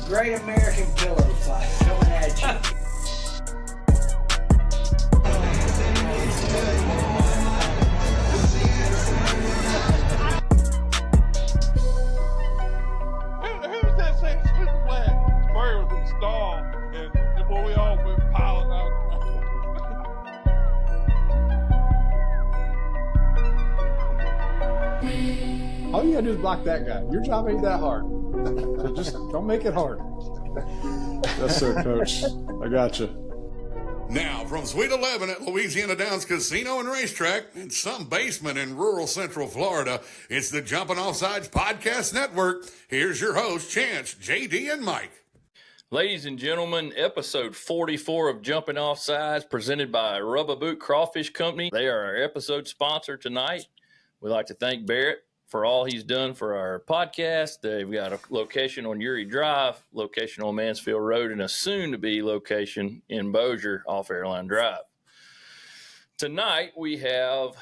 Great American Pillow Fight coming at you. Who's that saying sweet flag? Bird was installed, and when we all went piling out. All you gotta do is block that guy. Your job ain't that hard. So just don't make it hard. Yes, sir, Coach. I got you. Now, from Suite 11 at Louisiana Downs Casino and Racetrack in some basement in rural Central Florida, it's the Jumpin Offsides Podcast Network. Here's your host, Chance, JD, and Mike. Ladies and gentlemen, episode 44 of Jumpin Offsides, presented by Rubber Boot Crawfish Company. They are our episode sponsor tonight. We'd like to thank Barrett for all he's done for our podcast. They've got a location on Youree Drive, location on Mansfield Road, and a soon-to-be location in Bossier off Airline Drive. Tonight, we have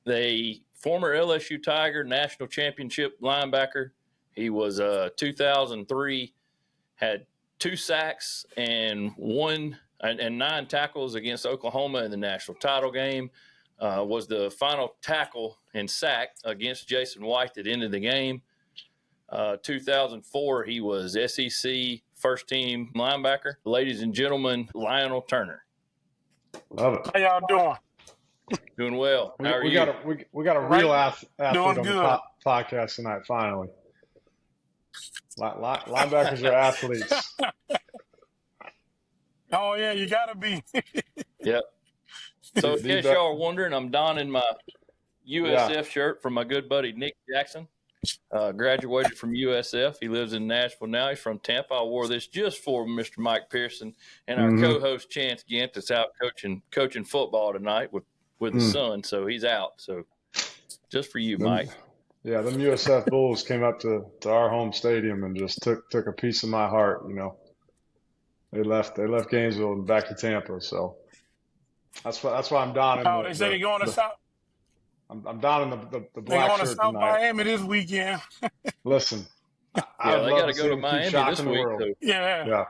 the former LSU Tiger National Championship linebacker. He was 2003, had 2 sacks and 9 tackles against Oklahoma in the national title game. Was the final tackle and sack against Jason White that ended the game. 2004, he was SEC first-team linebacker. Ladies and gentlemen, Lionel Turner. Love it. How y'all doing? Doing well. How are you? We got a real athlete on good. the podcast tonight, finally. Linebackers are athletes. Oh, yeah, you got to be. Yep. So in case y'all are wondering, I'm donning my USF shirt from my good buddy Nick Jackson. Graduated from USF. He lives in Nashville now. He's from Tampa. I wore this just for Mr. Mike Pearson and our co-host Chance Gant that's out coaching football tonight with his son. So he's out. So just for you, Mike. Yeah, them USF Bulls came up to our home stadium and just took a piece of my heart. You know, they left Gainesville and back to Tampa. So. That's why I'm donning. Oh, they say they're going to South. I'm donning the black shirt tonight. They're going to South Miami this weekend. Listen, they got to go to Miami this week. So. Yeah.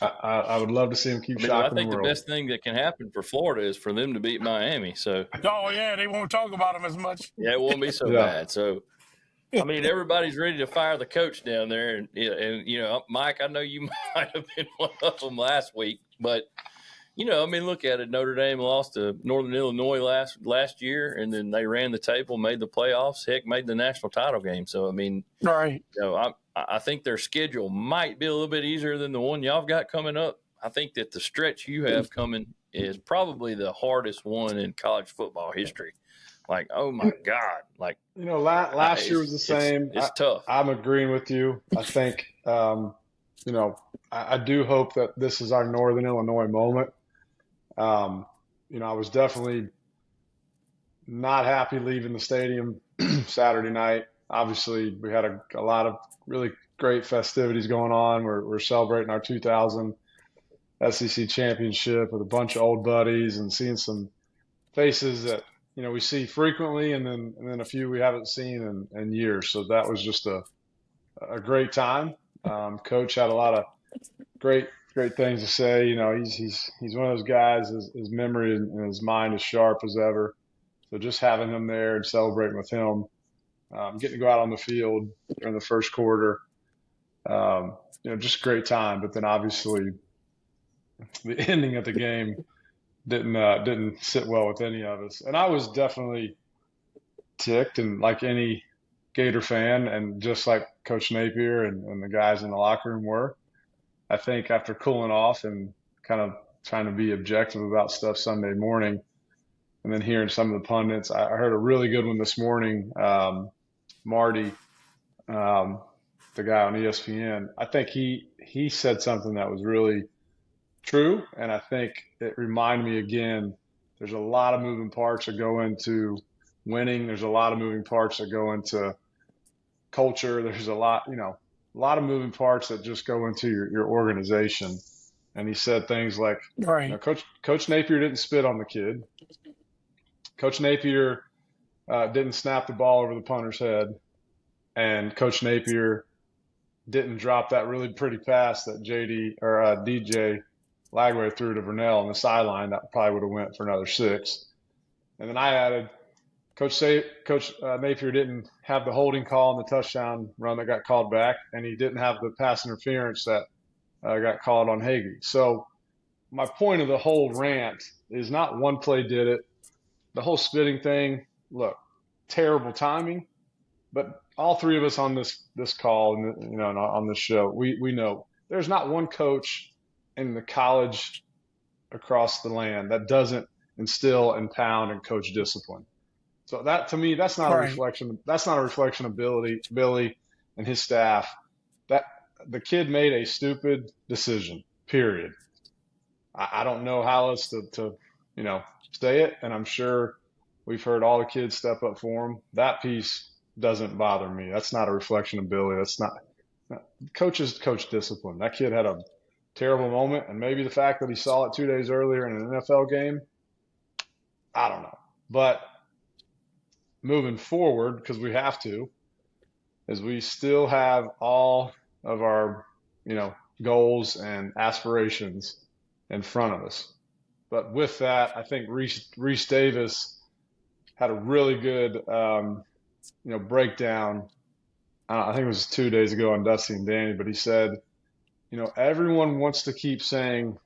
I would love to see them keep shocking the world. I think the best thing that can happen for Florida is for them to beat Miami. So. Oh yeah, they won't talk about them as much. Yeah, it won't be so bad. So. I mean, everybody's ready to fire the coach down there, and you know, Mike, I know you might have been one of them last week, but. You know, I mean, look at it. Notre Dame lost to Northern Illinois last year, and then they ran the table, made the playoffs, heck, made the national title game. So, I mean, right. You know, I think their schedule might be a little bit easier than the one y'all have got coming up. I think that the stretch you have coming is probably the hardest one in college football history. Like, oh, my God. Like, you know, last year was the same. It's tough. I'm agreeing with you. I think, you know, I do hope that this is our Northern Illinois moment. You know, I was definitely not happy leaving the stadium Saturday night. Obviously, we had a lot of really great festivities going on. We're celebrating our 2000 SEC championship with a bunch of old buddies and seeing some faces that, you know, we see frequently and then a few we haven't seen in years. So that was just a great time. Coach had a lot of great things to say. You know, he's one of those guys. His memory and his mind is sharp as ever. So just having him there and celebrating with him, getting to go out on the field during the first quarter, you know, just a great time. But then obviously the ending of the game didn't sit well with any of us. And I was definitely ticked, and like any Gator fan, and just like Coach Napier and the guys in the locker room were. I think after cooling off and kind of trying to be objective about stuff Sunday morning and then hearing some of the pundits, I heard a really good one this morning. Marty, the guy on ESPN, I think he said something that was really true. And I think it reminded me again, there's a lot of moving parts that go into winning. There's a lot of moving parts that go into culture. There's a lot of moving parts that just go into your organization. And he said things like, right. You know, Coach Napier didn't spit on the kid. Coach Napier didn't snap the ball over the punter's head. And Coach Napier didn't drop that really pretty pass that DJ Lagway threw to Vernell on the sideline, that probably would have went for another 6. And then I added, Coach Napier didn't have the holding call on the touchdown run that got called back, and he didn't have the pass interference that got called on Hagee. So my point of the whole rant is not one play did it. The whole spitting thing, look, terrible timing, but all three of us on this call and on this show, we know there's not one coach in the college across the land that doesn't instill and pound and coach discipline. So that, to me, that's not a reflection. That's not a reflection of Billy and his staff. That the kid made a stupid decision. Period. I don't know how else to say it, and I'm sure we've heard all the kids step up for him. That piece doesn't bother me. That's not a reflection of Billy. That's not coaches coach discipline. That kid had a terrible moment, and maybe the fact that he saw it 2 days earlier in an NFL game, I don't know. But moving forward, because we have to, is we still have all of our, goals and aspirations in front of us. But with that, I think Reese Davis had a really good, breakdown. I think it was 2 days ago on Dusty and Danny, but he said, everyone wants to keep saying,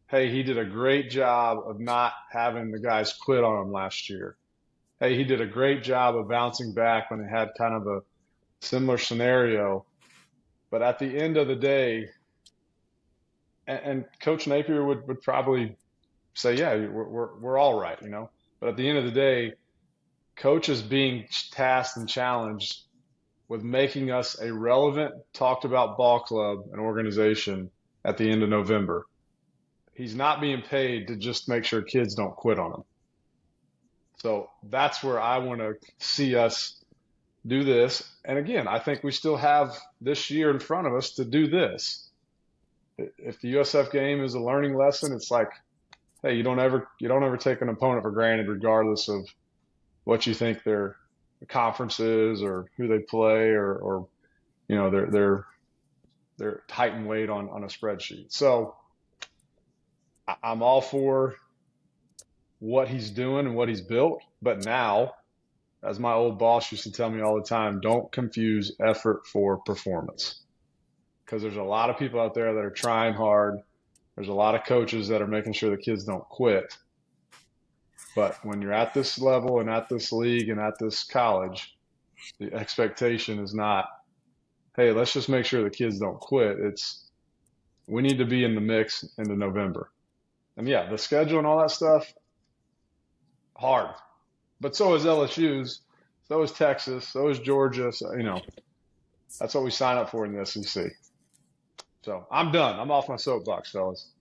hey, he did a great job of not having the guys quit on him last year. Hey, he did a great job of bouncing back when they had kind of a similar scenario. But at the end of the day, and Coach Napier would probably say, yeah, we're all right, But at the end of the day, Coach is being tasked and challenged with making us a relevant, talked about ball club and organization at the end of November. He's not being paid to just make sure kids don't quit on him. So that's where I want to see us do this. And again, I think we still have this year in front of us to do this. If the USF game is a learning lesson, it's like, hey, you don't ever take an opponent for granted, regardless of what you think their conference is or who they play or their height and weight on a spreadsheet. So I'm all for what he's doing and what he's built, but now, as my old boss used to tell me all the time, don't confuse effort for performance. Because there's a lot of people out there that are trying hard. There's a lot of coaches that are making sure the kids don't quit. But when you're at this level and at this league and at this college, the expectation is not, hey, let's just make sure the kids don't quit. It's, we need to be in the mix into November. And yeah, the schedule and all that stuff, hard. But so is LSU's, so is Texas, so is Georgia. So, that's what we sign up for in the SEC. So I'm done. I'm off my soapbox, fellas.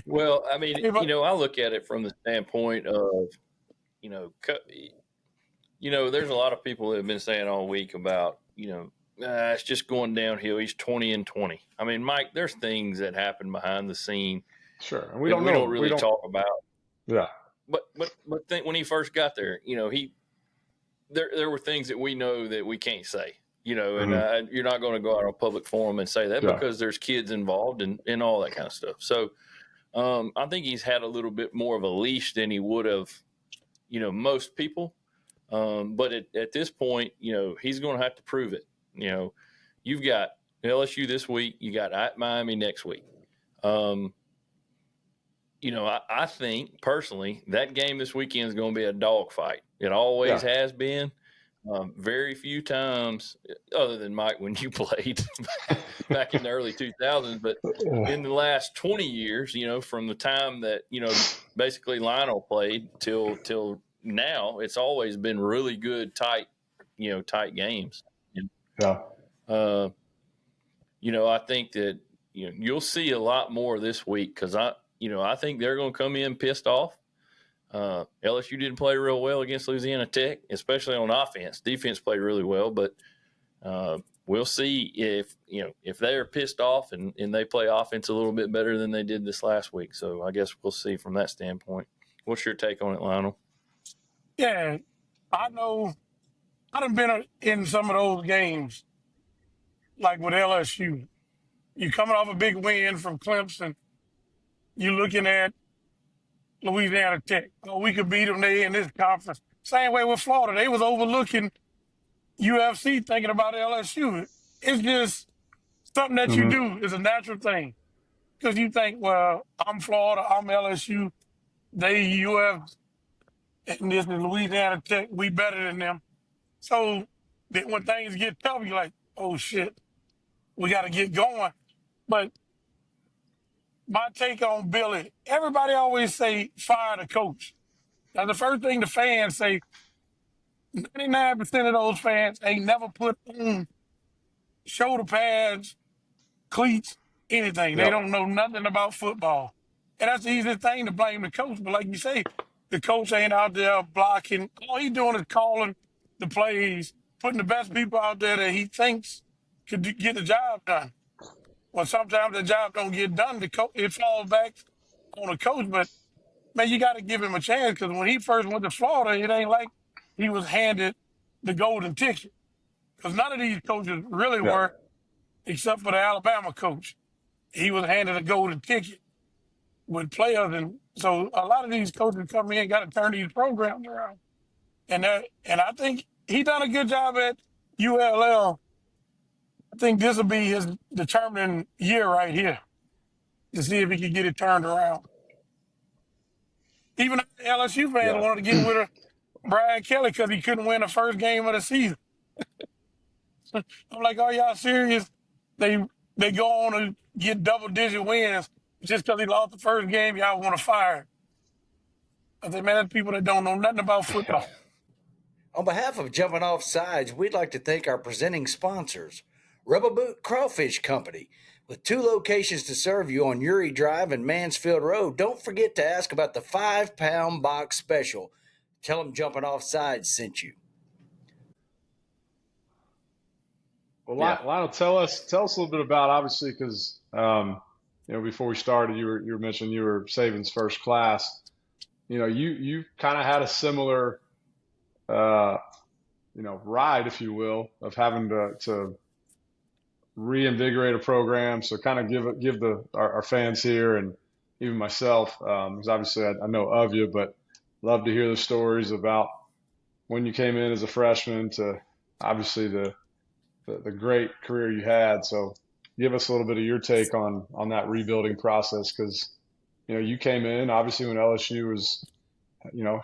Well, I mean, I look at it from the standpoint of, there's a lot of people that have been saying all week about, it's just going downhill. He's 20-20. I mean, Mike, there's things that happen behind the scene. Sure, and we don't really talk about. Yeah, but think when he first got there, there were things that we know that we can't say, and you're not going to go out on a public forum and say that because there's kids involved and all that kind of stuff. So I think he's had a little bit more of a leash than he would have, most people. But at this point, he's going to have to prove it. You've got LSU this week. You got at Miami next week. I think personally that game this weekend is going to be a dogfight. It always has been. Very few times, other than Mike when you played back in the early 2000s, but in the last 20 years, from the time that basically Lionel played till now, it's always been really good, tight games. Yeah. I think that you'll see a lot more this week because I think they're going to come in pissed off. LSU didn't play real well against Louisiana Tech, especially on offense. Defense played really well, but we'll see if they're pissed off and they play offense a little bit better than they did this last week. So I guess we'll see from that standpoint. What's your take on it, Lionel? Yeah, I know I done been in some of those games, like with LSU. You coming off a big win from Clemson. You looking at Louisiana Tech. Oh, we could beat them. They in this conference. Same way with Florida. They was overlooking UFC, thinking about LSU. It's just something that you Hmm. do. Is a natural thing because you think, well, I'm Florida, I'm LSU, they UF, and this is Louisiana Tech. We better than them. So then when things get tough, you're like, oh shit, we got to get going. But my take on Billy, everybody always say fire the coach. Now the first thing the fans say, 99% of those fans ain't never put on shoulder pads, cleats, anything. They Yep. don't know nothing about football. And that's the easiest thing to blame the coach. But like you say, the coach ain't out there blocking. All he's doing is calling the plays, putting the best people out there that he thinks could get the job done. Well, sometimes the job don't get done. It falls back on the coach. But, man, you got to give him a chance because when he first went to Florida, it ain't like he was handed the golden ticket. Because none of these coaches really Yeah. were, except for the Alabama coach. He was handed a golden ticket with players. And so a lot of these coaches come in and got to turn these programs around. And I think he done a good job at ULL. I think this will be his determining year right here to see if he can get it turned around. Even the LSU fans Yeah. wanted to get rid of Brian Kelly because he couldn't win the first game of the season. I'm like, are y'all serious? They go on to get double-digit wins just because he lost the first game. Y'all want to fire him. I say, man, that's people that don't know nothing about Yeah. football. On behalf of Jumpin Offsides, we'd like to thank our presenting sponsors, Rubber Boot Crawfish Company. With 2 locations to serve you on Youree Drive and Mansfield Road, don't forget to ask about the 5-pound box special. Tell them Jumpin Offsides sent you. Well, Yeah. Lionel, tell us a little bit about, obviously, because before we started, you were mentioning you were Saban's first class. You kind of had a similar ride, if you will, of having to reinvigorate a program. So kind of give our fans here and even myself, because obviously I know of you, but love to hear the stories about when you came in as a freshman to obviously the great career you had. So give us a little bit of your take on that rebuilding process, because you came in obviously when LSU was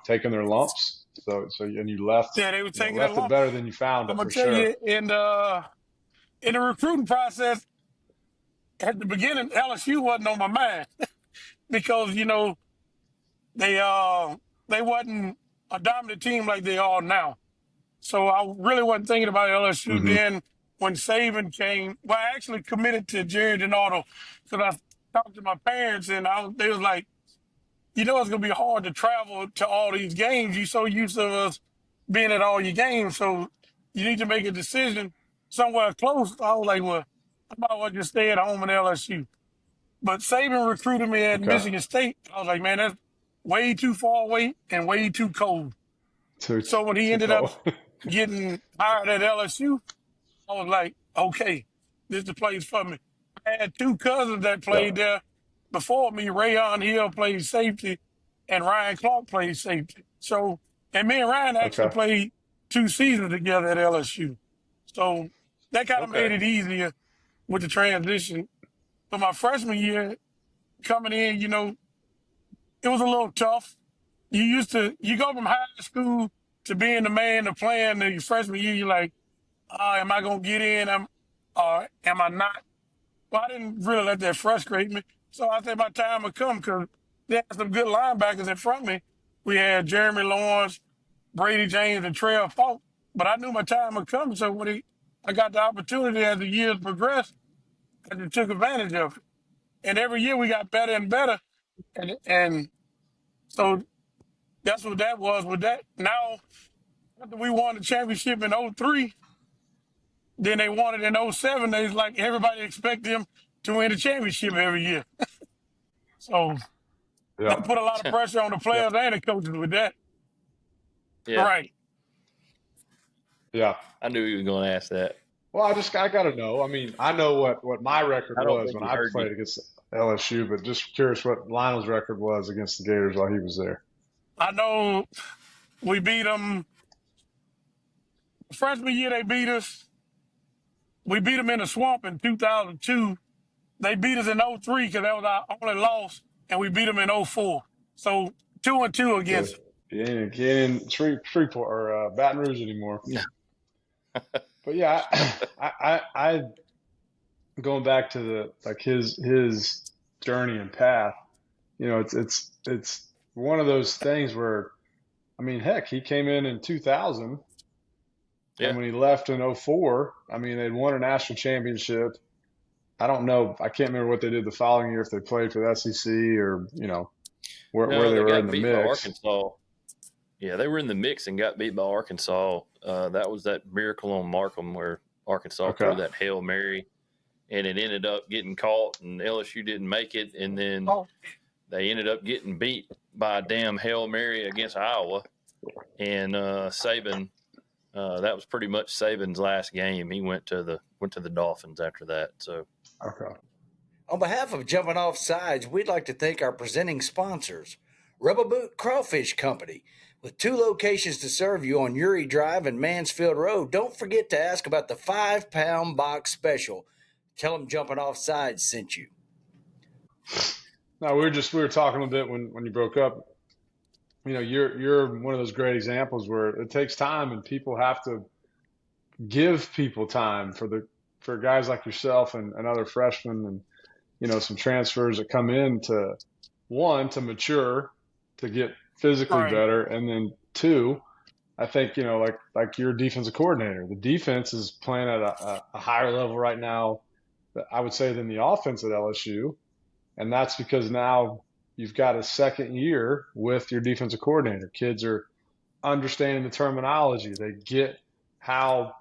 taking their lumps. So and you left Yeah, they were taking it left it along. better than you found I'm it, gonna for tell sure. you, in the recruiting process at the beginning, LSU wasn't on my mind because they wasn't a dominant team like they are now. So I really wasn't thinking about LSU. Hmm. Then when Saban came, well, I actually committed to Jerry Donato because I talked to my parents and they was like, it's going to be hard to travel to all these games. You're so used to us being at all your games. So you need to make a decision somewhere close. I was like, well, I might well just stay at home in LSU. But Saban recruited me at Okay. Michigan State. I was like, man, that's way too far away and way too cold. Too So when he too ended up cold. getting hired at LSU, I was like, okay, this is the place for me. I had 2 cousins that Yeah. played there before me. Rayon Hill played safety, and Ryan Clark played safety. So, and me and Ryan actually Okay. played 2 seasons together at LSU. So that kind of made Okay. it easier with the transition. But my freshman year coming in, it was a little tough. You go from high school to being the man to playing the freshman year. You're like, am I gonna get in? Am I not? Well, I didn't really let that frustrate me. So I said my time would come because they had some good linebackers in front of me. We had Jeremy Lawrence, Brady James, and Trey Falk. But I knew my time would come. So when I got the opportunity as the years progressed, I just took advantage of it. And every year we got better and better. And so that's what that was with that. Now, after we won the championship in '03, then they won it in '07. They was like everybody expect them to win the championship every year. So Yeah. that put a lot of pressure on the Yeah. players and the coaches with that. Yeah. Right. Yeah. I knew he was going to ask that. Well, I got to know. I mean, I know what my record I don't was think when he I heard you. played against LSU, but just curious what Lionel's record was against the Gators while he was there. I know we beat them freshman year. They beat us. We beat them in the swamp in 2002. They beat us in 03 because that was our only loss, and we beat them in 04. So 2-2 So against them. he ain't in Shreveport or Baton Rouge anymore. Yeah. But yeah, I going back to his journey and path. You know, it's one of those things where, I mean, heck, he came in 2000, Yeah. and when he left in 04, I mean, they'd won a national championship. I don't know. I can't remember what they did the following year, if they played for the SEC or, you know, where No, they were got in the beat by mix. Arkansas. Yeah, they were in the mix and got beat by Arkansas. That was that miracle on Markham where Arkansas Okay. threw that Hail Mary, and it ended up getting caught, and LSU didn't make it, and then they ended up getting beat by a damn Hail Mary against Iowa. And Saban, that was pretty much Saban's last game. He went to the Dolphins after that. So Okay. On behalf of Jumpin Offsides, we'd like to thank our presenting sponsors, Rubber Boot Crawfish Company. With 2 locations to serve you on Youree Drive and Mansfield Road, don't forget to ask about the 5-pound box special. Tell them Jumpin Offsides sent you. No, we were talking a bit when you broke up. You know, you're one of those great examples where it takes time, and people have to give people time for guys like yourself and other freshmen and, you know, some transfers that come in to mature, to get physically Right. better, and then 2, I think, you know, like your defensive coordinator, the defense is playing at a higher level right now, I would say, than the offense at LSU, and that's because now you've got a second year with your defensive coordinator. Kids are understanding the terminology. They get how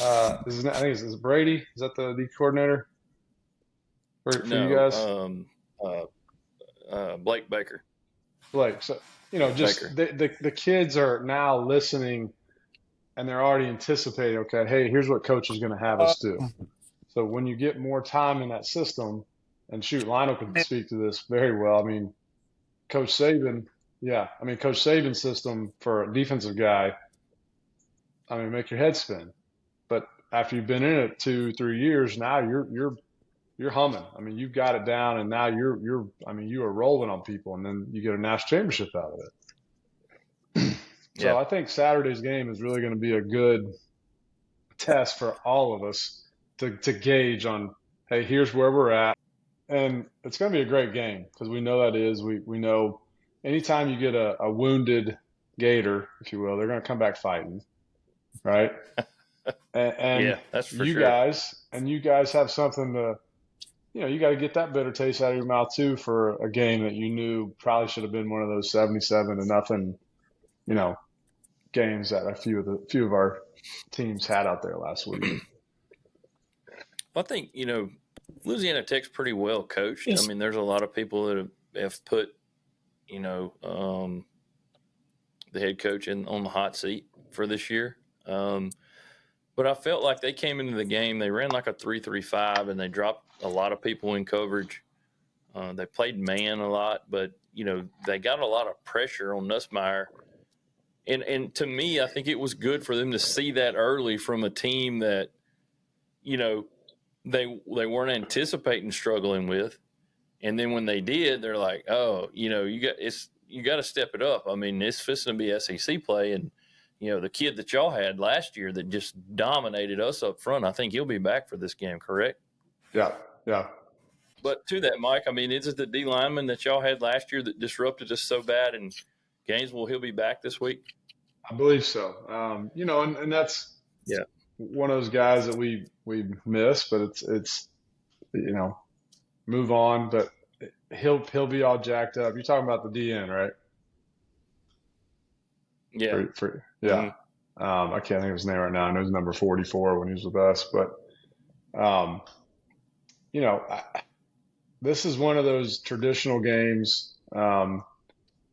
I think it's Brady. Is that the coordinator for you guys? Blake Baker. Blake. So, you know, just the kids are now listening, and they're already anticipating, okay, hey, here's what coach is going to have us do. So when you get more time in that system, and shoot, Lionel can speak to this very well. I mean, Coach Saban's system for a defensive guy, I mean, make your head spin. But after you've been in it 2-3 years, now you're humming. I mean, you've got it down, and now you are rolling on people, and then you get a national championship out of it. So Yeah. I think Saturday's game is really going to be a good test for all of us to gauge on, hey, here's where we're at. And it's going to be a great game because we know that is. We know anytime you get a wounded Gator, if you will, they're going to come back fighting, right? And Yeah, that's for you sure. you guys have something to, you know, you got to get that bitter taste out of your mouth too for a game that you knew probably should have been one of those 77-0, you know, games that a few of our teams had out there last week. Well, I think, you know, Louisiana Tech's pretty well coached. Yes. I mean, there's a lot of people that have put, you know, the head coach on the hot seat for this year. But I felt like they came into the game, they ran like a 3-3-5, and they dropped a lot of people in coverage. They played man a lot, but, you know, they got a lot of pressure on Nussmeier. And to me, I think it was good for them to see that early from a team that, you know, they weren't anticipating struggling with. And then when they did, they're like, oh, you know, you got to step it up. I mean, it's fixing to be SEC play. And, you know, the kid that y'all had last year that just dominated us up front, I think he'll be back for this game, correct? Yeah. But to that, Mike, I mean, is it the D lineman that y'all had last year that disrupted us so bad in Gainesville, he'll be back this week? I believe so. You know, and that's one of those guys that we miss, but it's you know, move on. But he'll be all jacked up. You're talking about the DN, right? Yeah. Yeah. I can't think of his name right now. I know he's number 44 when he was with us, but you know, this is one of those traditional games.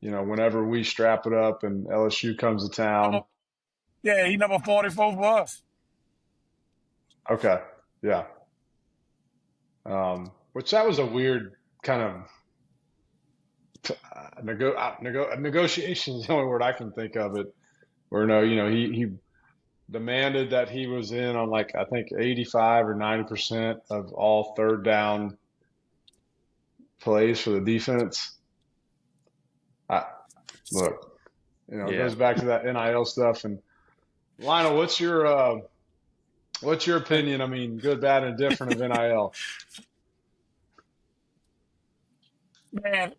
You know, whenever we strap it up and LSU comes to town, Yeah, he number 44 for us. Okay. Yeah. Which that was a weird kind of negotiation is the only word I can think of it. Where no, he demanded that he was in on like I think 85 or 90% of all third down plays for the defense. Look, it goes back to that NIL stuff. And Lionel, what's your opinion? I mean, good, bad, and different of NIL. Man,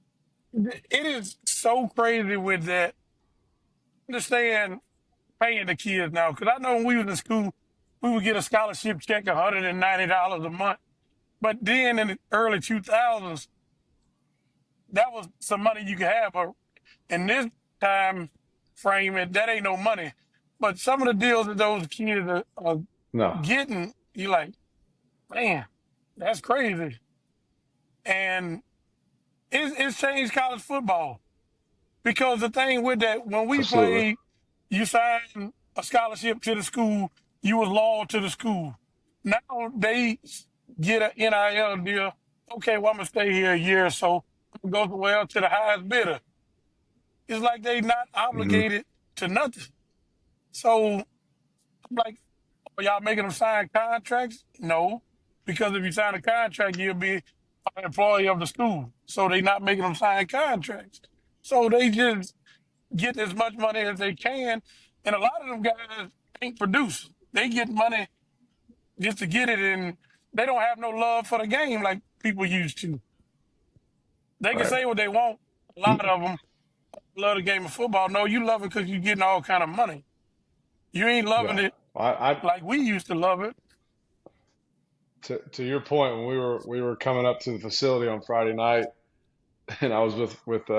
it is so crazy with that. Understand paying the kids now, because I know when we was in school, we would get a scholarship check $190 a month. But then in the early 2000s, that was some money you could have. But in this time frame, that ain't no money. But some of the deals that those kids are No. getting, you like, man, that's crazy. And it's changed college football. Because the thing with that, when we Absolutely. played, you signed a scholarship to the school, you was loyal to the school. Now they get an NIL deal. Okay, well, I'm going to stay here a year or so. I'm going to go to the highest bidder. It's like they not obligated to nothing. So I'm like, are y'all making them sign contracts? No, because if you sign a contract, you'll be an employee of the school. So they not making them sign contracts. So they just get as much money as they can. And a lot of them guys ain't producing. They get money just to get it, and they don't have no love for the game like people used to. They can Right. say what they want. A lot of them love the game of football. No, you love it because you're getting all kind of money. You ain't loving Yeah. it I like we used to love it. to your point, when we were coming up to the facility on Friday night, and I was with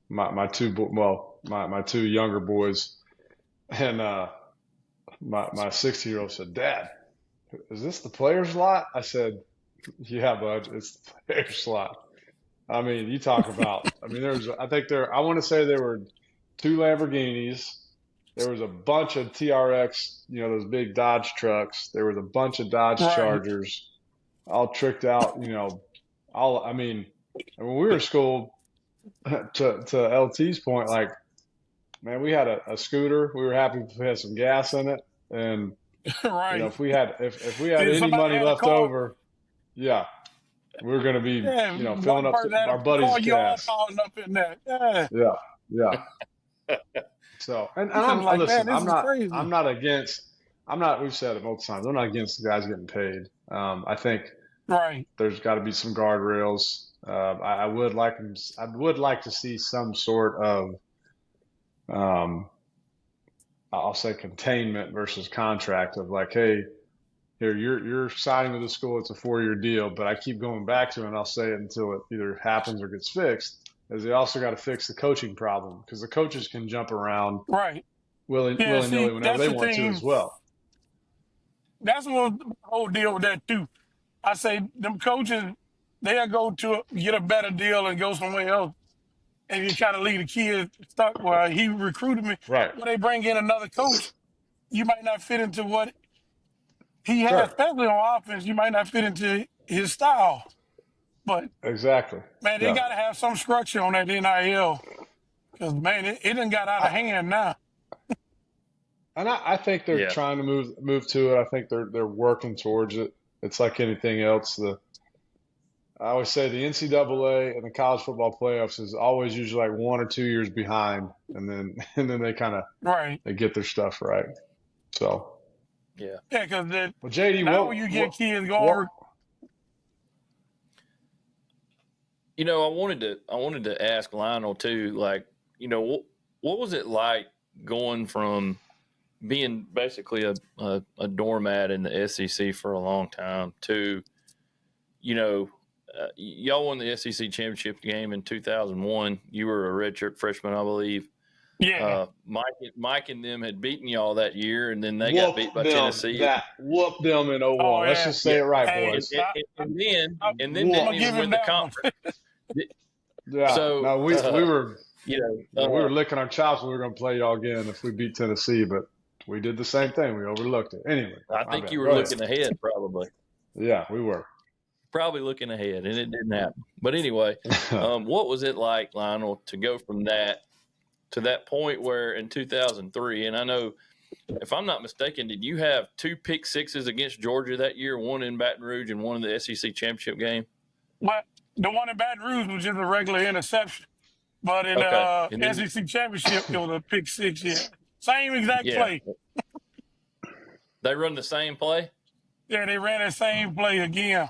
my two younger boys, and my 60-year-old said, "Dad, is this the players' lot?" I said, "Yeah, bud, it's the players' lot." I mean, you talk about. I mean, I want to say there were 2 Lamborghinis. There was a bunch of TRX, those big Dodge trucks. There was a bunch of Dodge Right. Chargers, all tricked out. I mean, when we were in school, to LT's point, like, man, we had a scooter. We were happy if we had some gas in it, and Right. if we had If any somebody money had a left car, over, yeah, we were going to be, yeah, filling one up person had our a buddies' car, you all gas. calling up in there. Yeah. Yeah, yeah. So, and It's just like, man, listen, this is crazy. I'm not against, we've said it multiple times. I'm not against the guys getting paid. I think Right. there's got to be some guardrails. I would like to see some sort of, I'll say containment versus contract of like, hey, here you're signing with the school. It's a 4-year deal, but I keep going back to it, and I'll say it until it either happens or gets fixed. Is they also got to fix the coaching problem, because the coaches can jump around Right. willy-nilly See, whenever that's they the want to thing. as well. That's what the whole deal with that too. I say them coaches, they'll go to get a better deal and go somewhere else, and you kind of leave the kid stuck. Well, he recruited me. Right. When they bring in another coach, you might not fit into what he has, Sure. especially on offense. You might not fit into his style. But Exactly. man, they Yeah. got to have some structure on that NIL, because man, it done got out of hand now. And I think they're trying to move to it. I think they're working towards it. It's like anything else. I always say the NCAA and the college football playoffs is always usually like 1 or 2 years behind, and then they kind of Right. they get their stuff right. So Yeah, because well, JD, now when you get kids going, I wanted to ask Lionel too, like, what was it like going from being basically a doormat in the SEC for a long time to, y'all won the SEC championship game in 2001. You were a redshirt freshman, I believe. Yeah. Mike and them had beaten y'all that year, and then they got beat by Tennessee. Whooped them in 01. Oh, Let's yeah. just say it right, Hey, boys. And then I'm didn't gonna even give win him the that one. conference. Yeah. So no, we were We were licking our chops when we were going to play y'all again if we beat Tennessee, but we did the same thing. We overlooked it. Anyway. I think you were looking ahead, probably. Yeah, we were. Probably looking ahead, and it didn't happen. But anyway, what was it like, Lionel, to go from that to that point where in 2003, and I know, if I'm not mistaken, did you have 2 pick sixes against Georgia that year, one in Baton Rouge and one in the SEC championship game? But the one in Baton Rouge was just a regular interception. But in SEC championship, it was a pick 6, yeah. Same exact play. They run the same play? Yeah, they ran that same play again.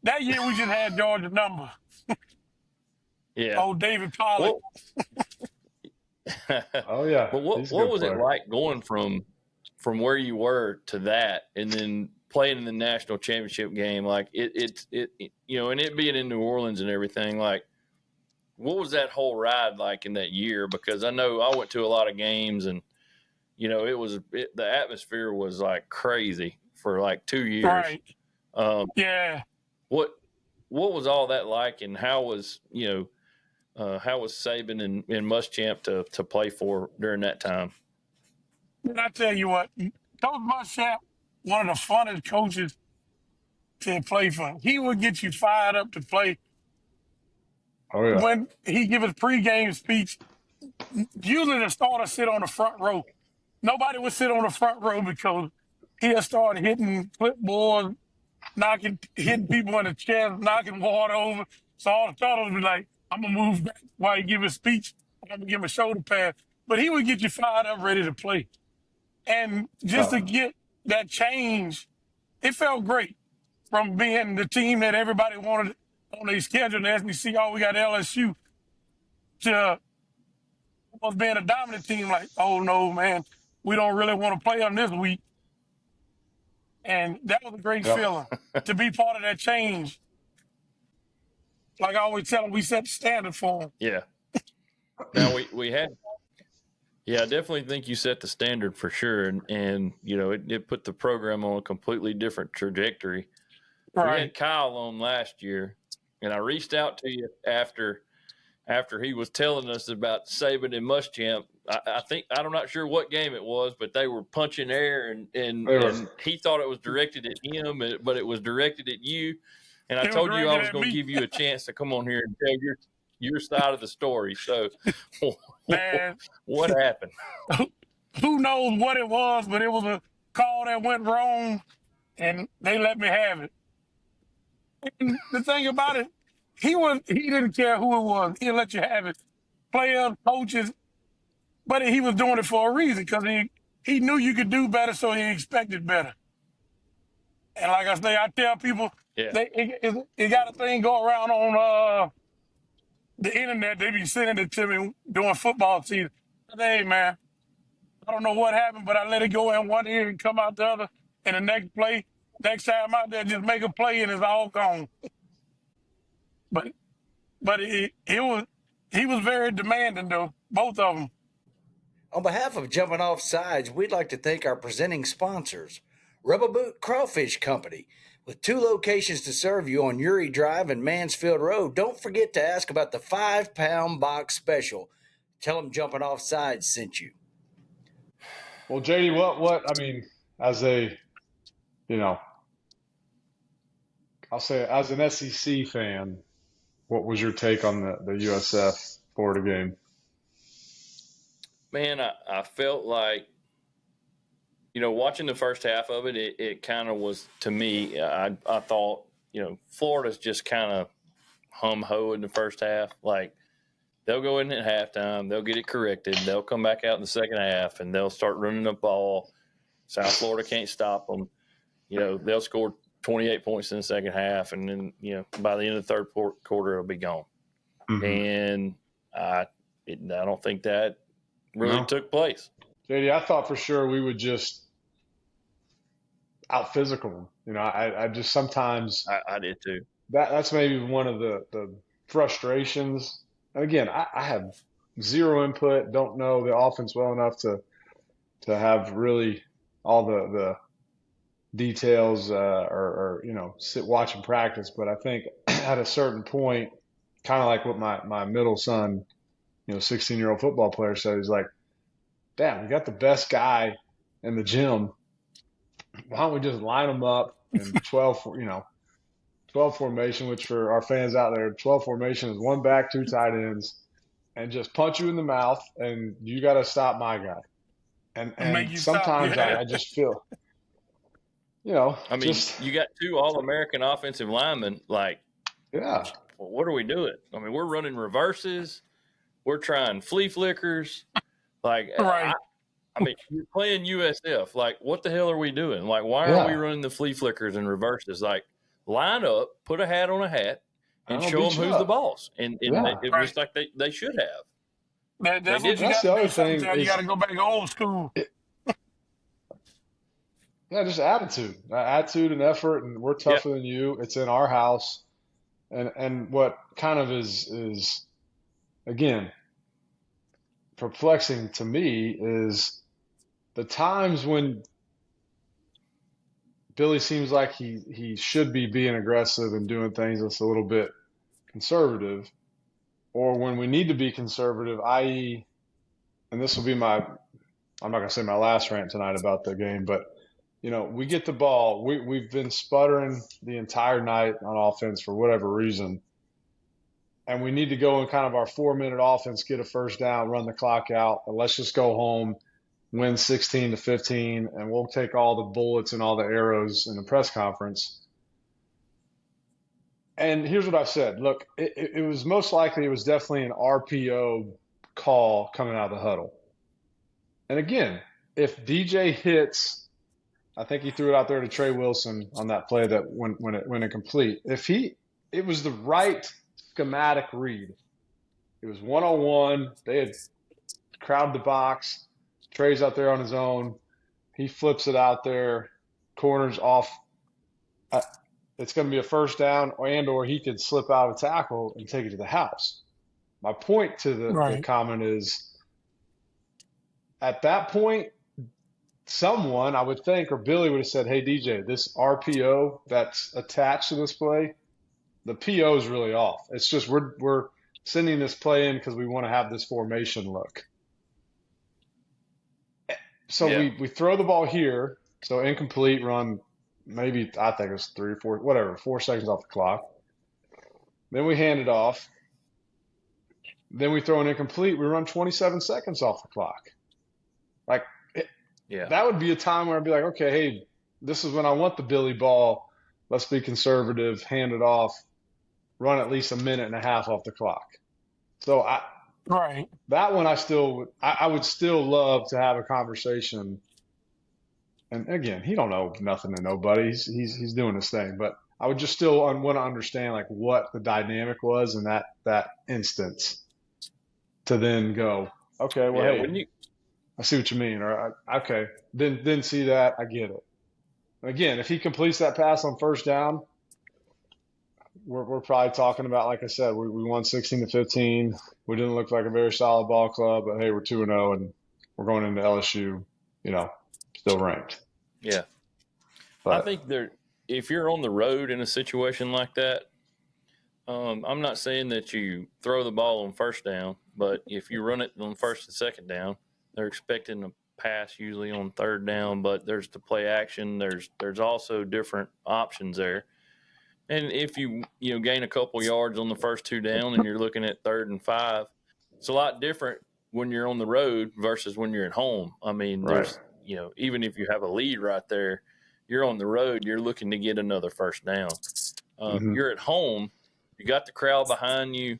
That year, we just had Georgia's number. Yeah. Oh, David Pollack. Oh, yeah. But what was it like going from where you were to that and then playing in the national championship game? Like, it and it being in New Orleans and everything, like, what was that whole ride like in that year? Because I know I went to a lot of games and, the atmosphere was like crazy for like 2 years. Right. Yeah. What was all that like, and how was Saban and Muschamp to play for during that time? And I tell you what, Coach Muschamp, one of the funnest coaches to play for. He would get you fired up to play. Oh, yeah. When he give his pregame speech, usually the starter sit on the front row. Nobody would sit on the front row because he had started hitting clipboards, hitting people in the chest, knocking water over. So all the starters would be like, I'm going to move back while he give his speech. I'm going to give him a shoulder pad. But he would get you fired up, ready to play. And just to get that change, it felt great from being the team that everybody wanted on their schedule in the SEC. We got LSU to almost being a dominant team like, oh, no, man, we don't really want to play them this week. And that was a great feeling to be part of that change. Like I always tell them, we set the standard for them. Yeah. Now we had, I definitely think you set the standard for sure, and it put the program on a completely different trajectory. Right. We had Kyle on last year, and I reached out to you after he was telling us about Saban and Muschamp. I'm not sure what game it was, but they were punching air, and he thought it was directed at him, but it was directed at you. And I told you I was going to give you a chance to come on here and tell your side of the story. So, man, what happened? Who knows what it was, but it was a call that went wrong, and they let me have it. And the thing about it, he didn't care who it was. He'd let you have it. Players, coaches, but he was doing it for a reason because he knew you could do better, so he expected better. And like I say, I tell people, it got a thing go around on the internet. They be sending it to me during football season. Hey, man, I don't know what happened, but I let it go in one ear and come out the other. And the next time out there, just make a play and it's all gone. But he was very demanding, though, both of them. On behalf of Jumpin Offsides, we'd like to thank our presenting sponsors, Rubber Boot Crawfish Company, with 2 locations to serve you on Youree Drive and Mansfield Road. Don't forget to ask about the 5-pound box special. Tell them Jumpin Offsides sent you. Well, JD, what I mean, as a, I'll say as an SEC fan, what was your take on the USF Florida game? Man, I felt like, watching the first half of it, it kind of was, to me, I thought, Florida's just kind of hum-ho in the first half. Like, they'll go in at halftime, they'll get it corrected, they'll come back out in the second half, and they'll start running the ball. South Florida can't stop them. They'll score 28 points in the second half, and then, by the end of the third quarter, it'll be gone. Mm-hmm. And I don't think that really took place. JD, I thought for sure we would just out physical them. I just sometimes I did too. That's maybe one of the frustrations. And again, I have zero input, don't know the offense well enough to have really all the details or sit watch and practice. But I think at a certain point, kind of like what my middle son 16-year-old football player said. He's like, damn, we got the best guy in the gym. Why don't we just line them up in 12 formation, which for our fans out there, 12 formation is 1 back, 2 tight ends, and just punch you in the mouth, and you got to stop my guy. And make And you stop. sometimes Yeah. I just feel, I mean, you got 2 All-American offensive linemen. Like, yeah, well, what are we doing? I mean, we're running reverses. We're trying flea flickers. Like, Right. I mean, you're playing USF. Like, what the hell are we doing? Like, why are we running the flea flickers and reverses? Like, line up, put a hat on a hat, and show them who's the boss. And it was like they should have. That's what you got to do sometimes. You got to go back old school. Yeah, just attitude and effort, and we're tougher than you. It's in our house, and what kind of is again perplexing to me is the times when Billy seems like he should be being aggressive and doing things that's a little bit conservative, or when we need to be conservative, i.e., and this will be I'm not going to say my last rant tonight about the game, but we get the ball. We've been sputtering the entire night on offense for whatever reason. And we need to go in kind of our 4-minute offense, get a first down, run the clock out, and let's just go home, win 16-15, and we'll take all the bullets and all the arrows in the press conference. And here's what I've said. Look, it was most likely, it was definitely an RPO call coming out of the huddle. And again, if DJ hits, I think he threw it out there to Trey Wilson on that play that when it went incomplete. It was the right schematic read. It was 1-on-1. They had crowded the box. Trey's out there on his own. He flips it out there. Corner's off. It's going to be a first down, or he could slip out of tackle and take it to the house. My point to the comment is, at that point, someone, I would think, or Billy would have said, hey, DJ, this RPO that's attached to this play, the PO is really off. It's just we're sending this play in because we want to have this formation look. So we throw the ball here, so incomplete, run maybe, I think it was 3 or 4, whatever, 4 seconds off the clock. Then we hand it off. Then we throw an incomplete. We run 27 seconds off the clock. Like, that would be a time where I'd be like, okay, hey, this is when I want the Billy ball. Let's be conservative, hand it off, run at least a minute and a half off the clock. So that one I would still love to have a conversation. And again, he don't know nothing to nobody. He's doing his thing, but I would just still want to understand like what the dynamic was in that instance to then go, okay, well, hey, I see what you mean. Or okay, then see that, I get it. Again, if he completes that pass on first down, we're probably talking about, like I said, we won 16-15. We didn't look like a very solid ball club, but hey, we're 2-0 and we're going into LSU, still ranked. Yeah. But I think if you're on the road in a situation like that, I'm not saying that you throw the ball on first down, but if you run it on first and second down, they're expecting a pass usually on third down, but there's the play action. There's also different options there. And if you gain a couple yards on the first 2 down and you're looking at 3rd and 5, it's a lot different when you're on the road versus when you're at home. I mean, there's even if you have a lead right there, you're on the road, you're looking to get another first down. You're at home, you got the crowd behind you.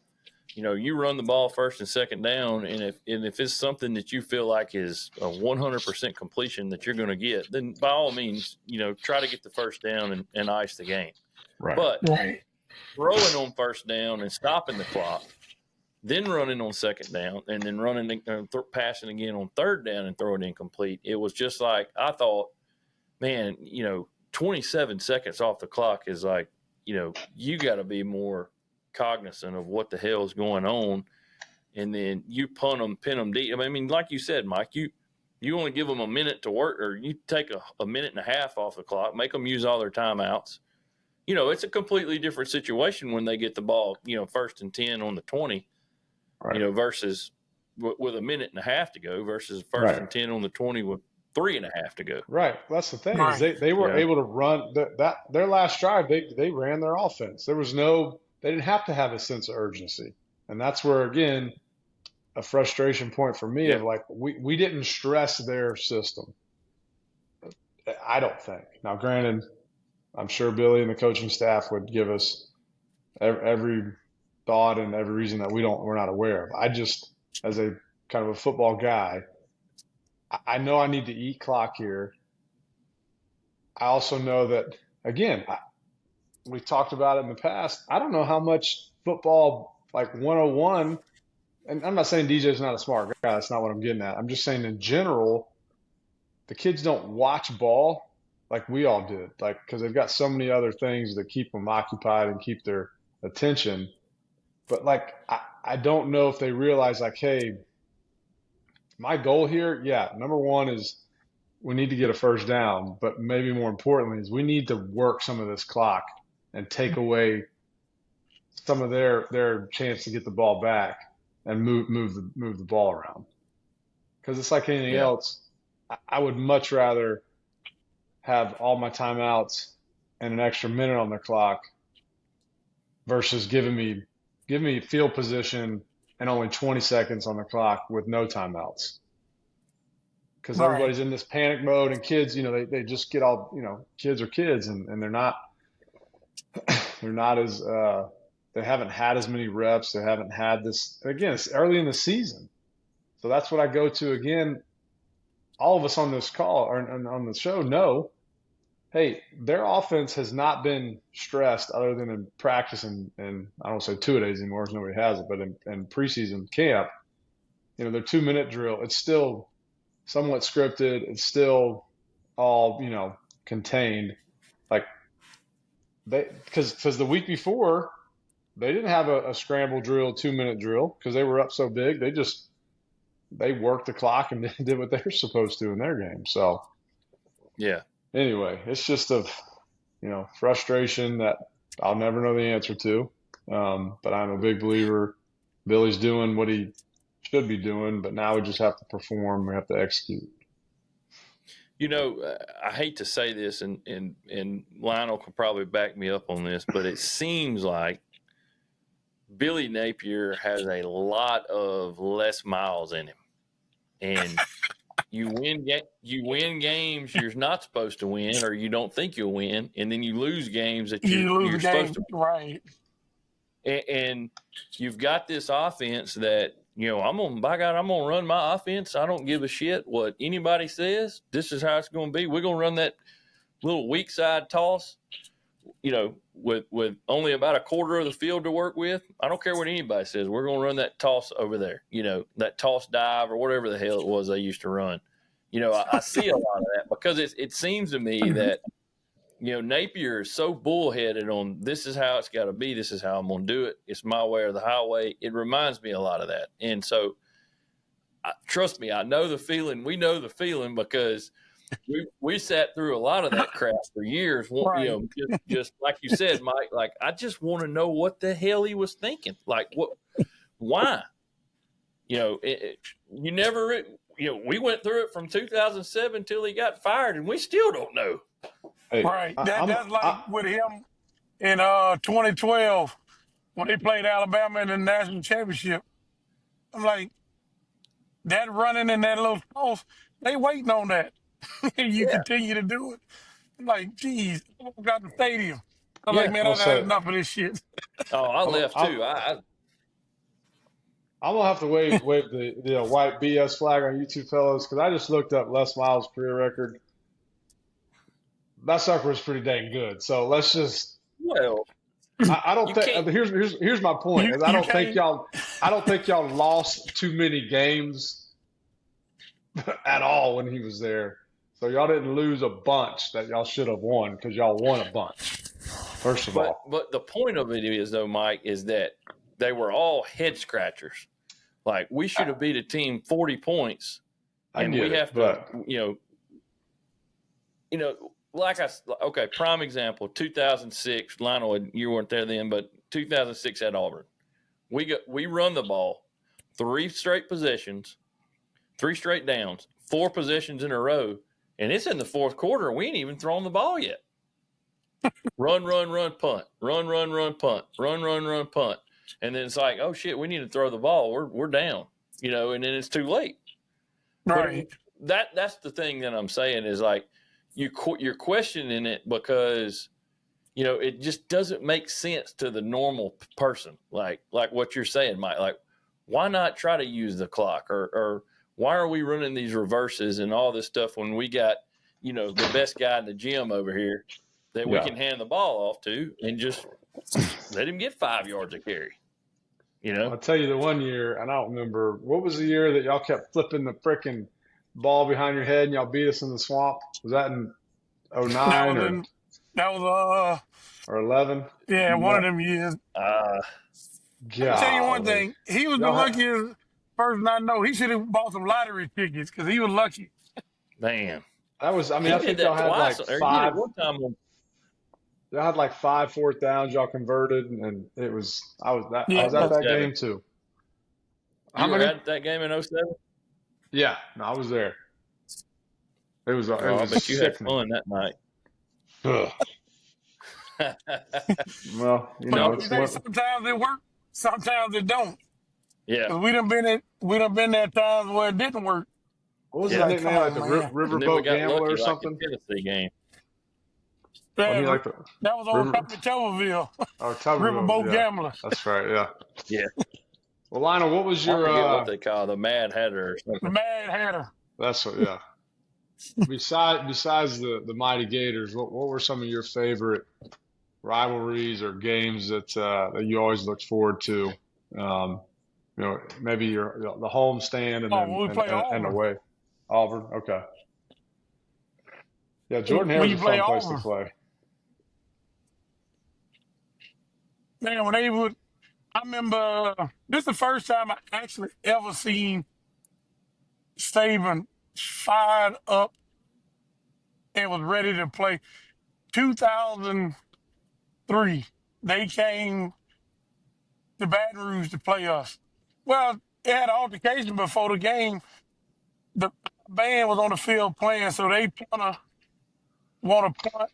You run the ball first and second down, and if it's something that you feel like is a 100% completion that you're going to get, then by all means, try to get the first down and ice the game. Right. But throwing on first down and stopping the clock, then running on second down, and then passing again on third down and throwing incomplete, it was just like, I thought, man, 27 seconds off the clock is like, you got to be more cognizant of what the hell is going on, and then you pin them deep. I mean, like you said, Mike, you only give them a minute to work, or you take a minute and a half off the clock, make them use all their timeouts. It's a completely different situation when they get the ball, 1st and 10 on the 20. Right. Versus with a minute and a half to go versus first and 10 on the 20 with 3.5 to go. Right. That's the thing is Right. they were able to run their last drive. They ran their offense. They didn't have to have a sense of urgency, and that's where again a frustration point for me of like we didn't stress their system. I don't think. Now, granted, I'm sure Billy and the coaching staff would give us every thought and every reason that we're not aware of. I just, as a kind of a football guy, I know I need to eat clock here. I also know that, again, we've talked about it in the past. I don't know how much football, like 101, and I'm not saying DJ's not a smart guy. That's not what I'm getting at. I'm just saying in general, the kids don't watch ball like we all did, like because they've got so many other things that keep them occupied and keep their attention. But like, I don't know if they realize like, hey, my goal here, number one is we need to get a first down, but maybe more importantly is we need to work some of this clock and take away some of their chance to get the ball back and move the ball around. Because it's like anything else. I would much rather have all my timeouts and an extra minute on the clock versus giving me field position and only 20 seconds on the clock with no timeouts. Because everybody's in this panic mode, and kids, they just get all, kids are kids, and they're not as they haven't had as many reps. They haven't had this. Again, it's early in the season, so that's what I go to again. All of us on this call or on the show know, hey, their offense has not been stressed other than in practice and I don't say two-a-days anymore because nobody has it, but in preseason camp, their 2-minute drill, it's still somewhat scripted. It's still all, contained. Like because the week before, they didn't have a scramble drill, 2-minute drill because they were up so big. They worked the clock and did what they were supposed to in their game. So, anyway, it's just frustration that I'll never know the answer to. But I'm a big believer Billy's doing what he should be doing, but now we just have to perform. We have to execute. I hate to say this, and Lionel can probably back me up on this, but it seems like Billy Napier has a lot of Les Miles in him. And you win games you're not supposed to win, or you don't think you'll win, and then you lose games that you're supposed to win. Right. And you've got this offense that, I'm gonna run my offense. I don't give a shit what anybody says. This is how it's gonna be. We're gonna run that little weak side toss, with only about a quarter of the field to work with. I don't care what anybody says. We're going to run that toss over there, that toss dive or whatever the hell it was they used to run. I see a lot of that because it seems to me that, Napier is so bullheaded on this is how it's got to be. This is how I'm going to do it. It's my way or the highway. It reminds me a lot of that. And so trust me, I know the feeling. We know the feeling because we sat through a lot of that crap for years. Right. Just like you said, Mike. Like I just want to know what the hell he was thinking. Like why? You never. We went through it from 2007 till he got fired, and we still don't know. Hey, Right. That's like with him in 2012 when they played Alabama in the national championship. I'm like, that running in that little post, they waiting on that. You continue to do it. I'm like, geez, I got the stadium. I'm like, man, I've had enough of this shit. Oh, I left too. I'm gonna have to wave the white BS flag on YouTube, fellas, because I just looked up Les Miles' career record. That sucker was pretty dang good. So let's just. Well, I don't think. Here's my point. I don't think y'all lost too many games at all when he was there. So y'all didn't lose a bunch that y'all should have won because y'all won a bunch. First of all. But the point of it is, though, Mike, is that they were all head scratchers. Like we should have beat a team 40 points, and we have to, prime example, 2006. Lionel, you weren't there then, but 2006 at Auburn, we run the ball. 3 straight possessions, 3 straight downs, 4 possessions in a row, and it's in the fourth quarter. We ain't even thrown the ball yet. Run, punt. Run, punt. Run, punt. And then it's like, oh shit, we need to throw the ball. We're down, and then it's too late. Right. But that's the thing that I'm saying is like you're questioning it because it just doesn't make sense to the normal person. Like what you're saying, Mike. Like, why not try to use the clock or why are we running these reverses and all this stuff when we got the best guy in the gym over here that we can hand the ball off to and just let him get 5 yards of carry. I'll tell you the one year, and I don't remember, what was the year that y'all kept flipping the frickin' ball behind your head and y'all beat us in the swamp? Was that in 09 or 11? Yeah, one of them years. God. I'll tell you one thing. He was the luckiest person I know. He should have bought some lottery tickets because he was lucky. Man. That was, I think y'all had like 5. One time y'all had like 5 fourth downs y'all converted, and I was at that game too. You were at that game in 07? Yeah, no, I was there. It was. I bet you had fun that night. Well, sometimes it works, sometimes it don't. Yeah, 'cause we done been there times where it didn't work. What was that nickname? Like the Riverboat Gambler or something? Tennessee game. Yeah, that was on top of Tuberville. Oh, Tuberville. Riverboat Gambler. That's right. Yeah. Yeah. Well, Lionel, what was your what they call the Mad Hatter or something? The Mad Hatter. That's what. Yeah. Besides the Mighty Gators, what were some of your favorite rivalries or games that you always looked forward to? Maybe the home stand and away. Auburn. Okay. Yeah, Jordan Hare was a fun place to play. Man, when they would, I remember this is the first time I actually ever seen Saban fired up and was ready to play. 2003, they came to Baton Rouge to play us. Well, they had an altercation before the game. The band was on the field playing, so they want to punt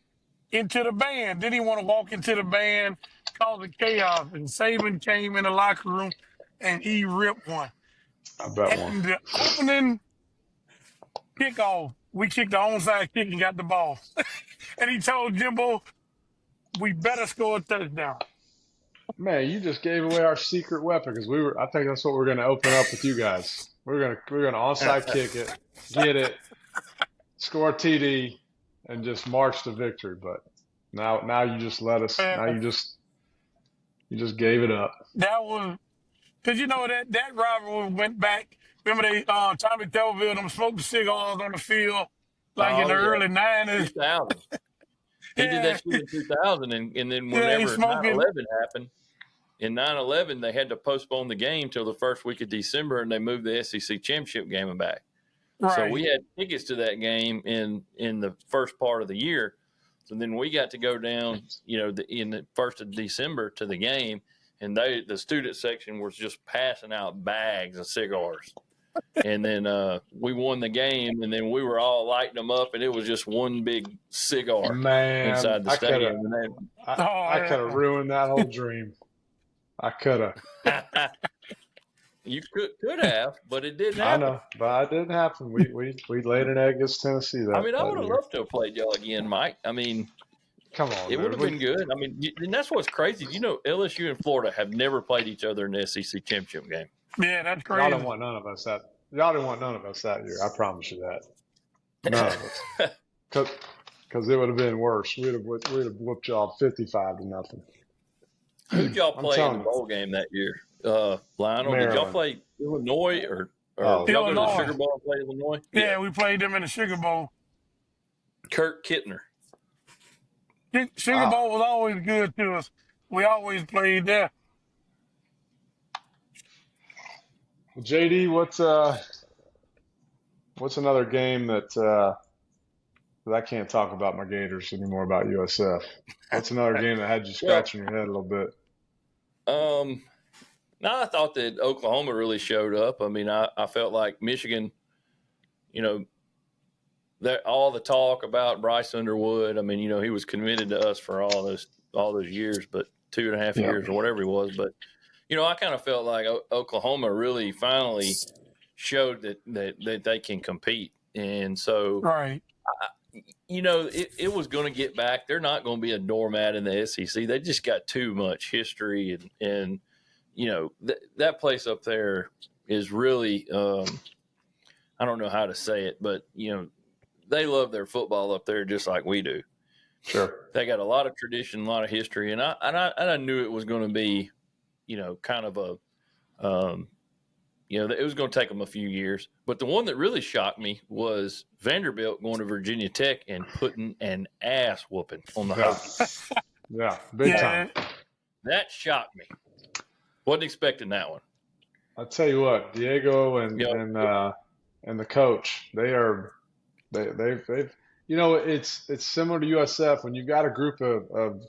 into the band. Then he want to walk into the band, causing chaos. And Saban came in the locker room, and he ripped one. I bet one. And the opening kickoff, we kicked the onside kick and got the ball. And he told Jimbo, we better score a touchdown. Man, you just gave away our secret weapon because I think that's what we're going to open up with you guys. We're going to onside kick it, get it, score a TD, and just march to victory. But now you just let us. Now you just gave it up. That was because that rivalry went back. Remember they Tommy Tuberville them smoked cigars on the field in the early 90s. 2000. He did that shit in 2000, and then whenever 9/11 happened, in 9/11 they had to postpone the game till the first week of December, and they moved the SEC championship game back. Right. So we had tickets to that game in the first part of the year. So then we got to go down, in the 1st of December to the game, and the student section was just passing out bags of cigars. And then we won the game, and then we were all lighting them up, and it was just one big cigar inside the stadium. I could have ruined that whole dream. I could have. You could have, but it didn't happen. I know, but it didn't happen. We laid an egg against Tennessee. I would have loved to have played y'all again, Mike. I mean, come on, it would have been good. I mean, and that's what's crazy. LSU and Florida have never played each other in the SEC championship game. Yeah, that's crazy. Y'all didn't want none of us that year. I promise you that. None of us. Because it would have been worse. We'd have whooped y'all 55-0. Who'd y'all play in the bowl game that year? Lionel, Maryland. Did y'all play Illinois or y'all go to the Sugar Bowl and play Illinois? Yeah, we played them in the Sugar Bowl. Kurt Kittner. Sugar Bowl was always good to us. We always played there. JD, what's another game that I can't talk about my Gators anymore about USF? What's another game that had you scratching your head a little bit? Now, I thought that Oklahoma really showed up. I mean, I felt like Michigan, you know, that all the talk about Bryce Underwood. I mean, you know, he was committed to us for all those years, but 2.5 years or whatever he was. But you know, I kind of felt like Oklahoma really finally showed that they can compete, and so Right. you know, it was going to get back. They're not going to be a doormat in the SEC. They just got too much history, and you know, that place up there is really, I don't know how to say it, but you know, they love their football up there just like we do. Sure. They got a lot of tradition, a lot of history, and I knew it was going to be, you know, kind of a, you know, it was going to take them a few years. But the one that really shocked me was Vanderbilt going to Virginia Tech and putting an ass whooping on the Hokies. Yeah, big time. That shocked me. Wasn't expecting that one. I'll tell you what, Diego and the coach, they've you know, it's similar to USF when you've got a group of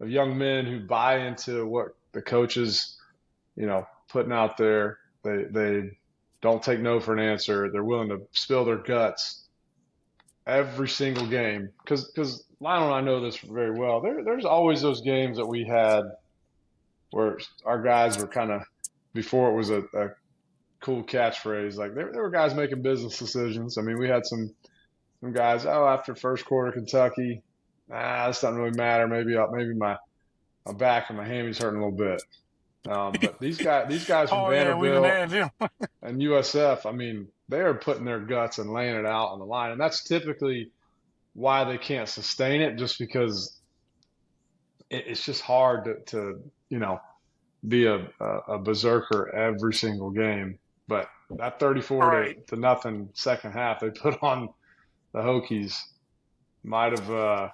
young men who buy into what the coach is, you know, putting out there. They don't take no for an answer. They're willing to spill their guts every single game. Because Lionel and I know this very well. There's always those games that we had where our guys were kind of, before it was a cool catchphrase, like there were guys making business decisions. I mean, we had some guys, after first quarter Kentucky, this doesn't really matter. Maybe my back and my hammies hurting a little bit. But these guys from Vanderbilt and USF, I mean, they are putting their guts and laying it out on the line. And that's typically why they can't sustain it, just because it's just hard to you know, be a berserker every single game. But that 34 to nothing second half they put on the Hokies might have,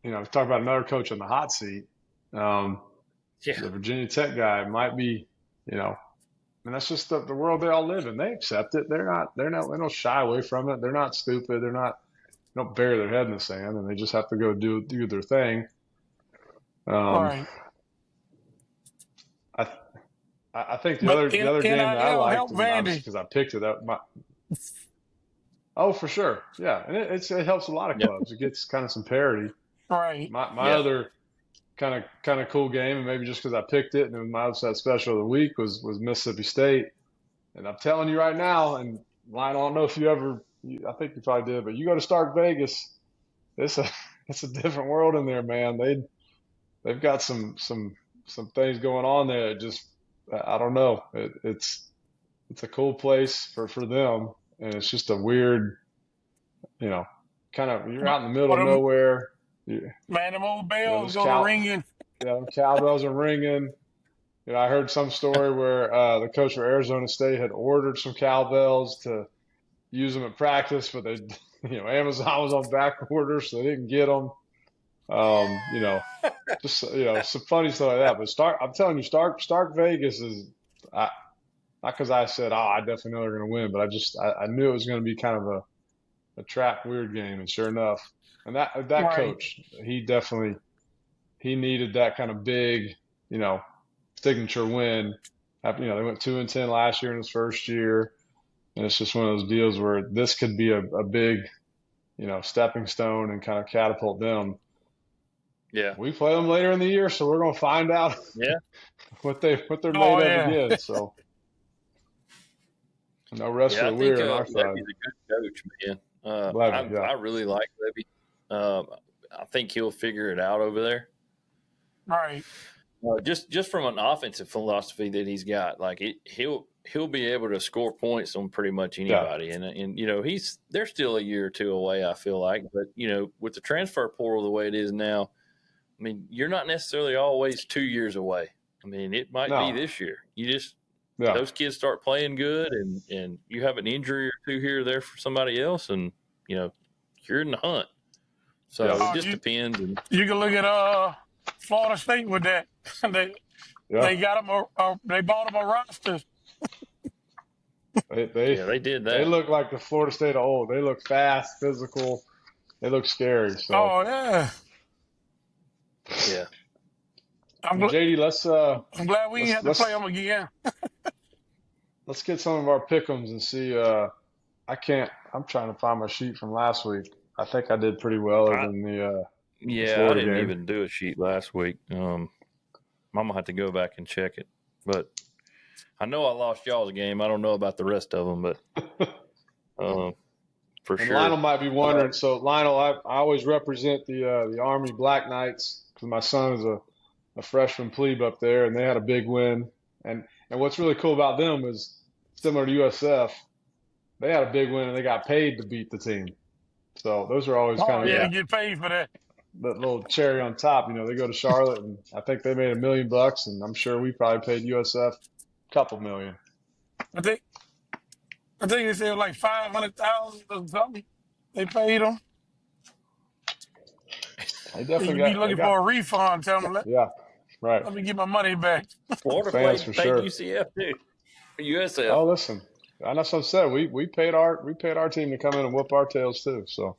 you know, talk about another coach on the hot seat. The Virginia Tech guy might be, you know, and that's just the world they all live in. They accept it. They don't shy away from it. They're not stupid. They don't bury their head in the sand, and they just have to go do their thing. I think the other game that I liked, because I picked it up. Oh, for sure, yeah, and it helps a lot of clubs. It gets kind of some parity. Right. My other kind of cool game, and maybe just because I picked it, and my upset special of the week was Mississippi State. And I'm telling you right now, and Lionel, I don't know if I think you probably did, but you go to Stark Vegas, it's a different world in there, man. They've got some things going on there. Just I don't know. It's a cool place for them, and it's just a weird, you know, kind of, you're out in the middle of nowhere. Man, them old bells go ringing. Yeah, cowbells are ringing. You know, I heard some story where the coach for Arizona State had ordered some cowbells to use them at practice, but they, you know, Amazon was on back order, so they didn't get them. You know, just, you know, some funny stuff like that. But I'm telling you, Stark Vegas is, not because I said, I definitely know they're going to win, but I knew it was going to be kind of a trap weird game, and sure enough. And that coach, he needed that kind of big, you know, signature win. You know, they went 2-10 last year in his first year, and it's just one of those deals where this could be a big, you know, stepping stone and kind of catapult them. Yeah, we play them later in the year, so we're going to find out. What they're made of again. So no rest for the weary on our side. Levy's a good coach, man. I really like Levy. I think he'll figure it out over there. Right. Just from an offensive philosophy that he's got, like he'll be able to score points on pretty much anybody, and you know they're still a year or two away. I feel like, but you know, with the transfer portal the way it is now, I mean, you're not necessarily always 2 years away. I mean, it might be this year. You just those kids start playing good, and you have an injury or two here or there for somebody else, and you know you're in the hunt. So it just depends. And you can look at Florida State with that. They got them. They bought them a roster. They did that. They look like the Florida State of old. They look fast, physical. They look scary. So. Oh yeah. Yeah. I'm, Well, gl- JD, let's I'm glad we didn't have to play them again. let's get some of our pick'ems and see. I'm trying to find my sheet from last week. I think I did pretty well other than the I Florida didn't game. even do a sheet last week. I'm gonna have to go back and check it, but I know I lost y'all's game. I don't know about the rest of them, but for And sure. Lionel might be wondering. So Lionel, I always represent the Army Black Knights because my son is a freshman plebe up there, and they had a big win. And what's really cool about them is similar to USF, they had a big win and they got paid to beat the team. So those are always Oh, kind yeah, of they get paid for that. the little cherry on top. You know, they go to Charlotte and I think they made $1 million, and I'm sure we probably paid USF a couple million. I think they said like 500,000 or something. They paid them. They And definitely you be they looking got for a refund. Tell them, yeah, right. let me get my money back. Florida Fans for paid sure. UCF too. USF. Oh, listen, and that's what I said. We paid our team to come in and whoop our tails too. So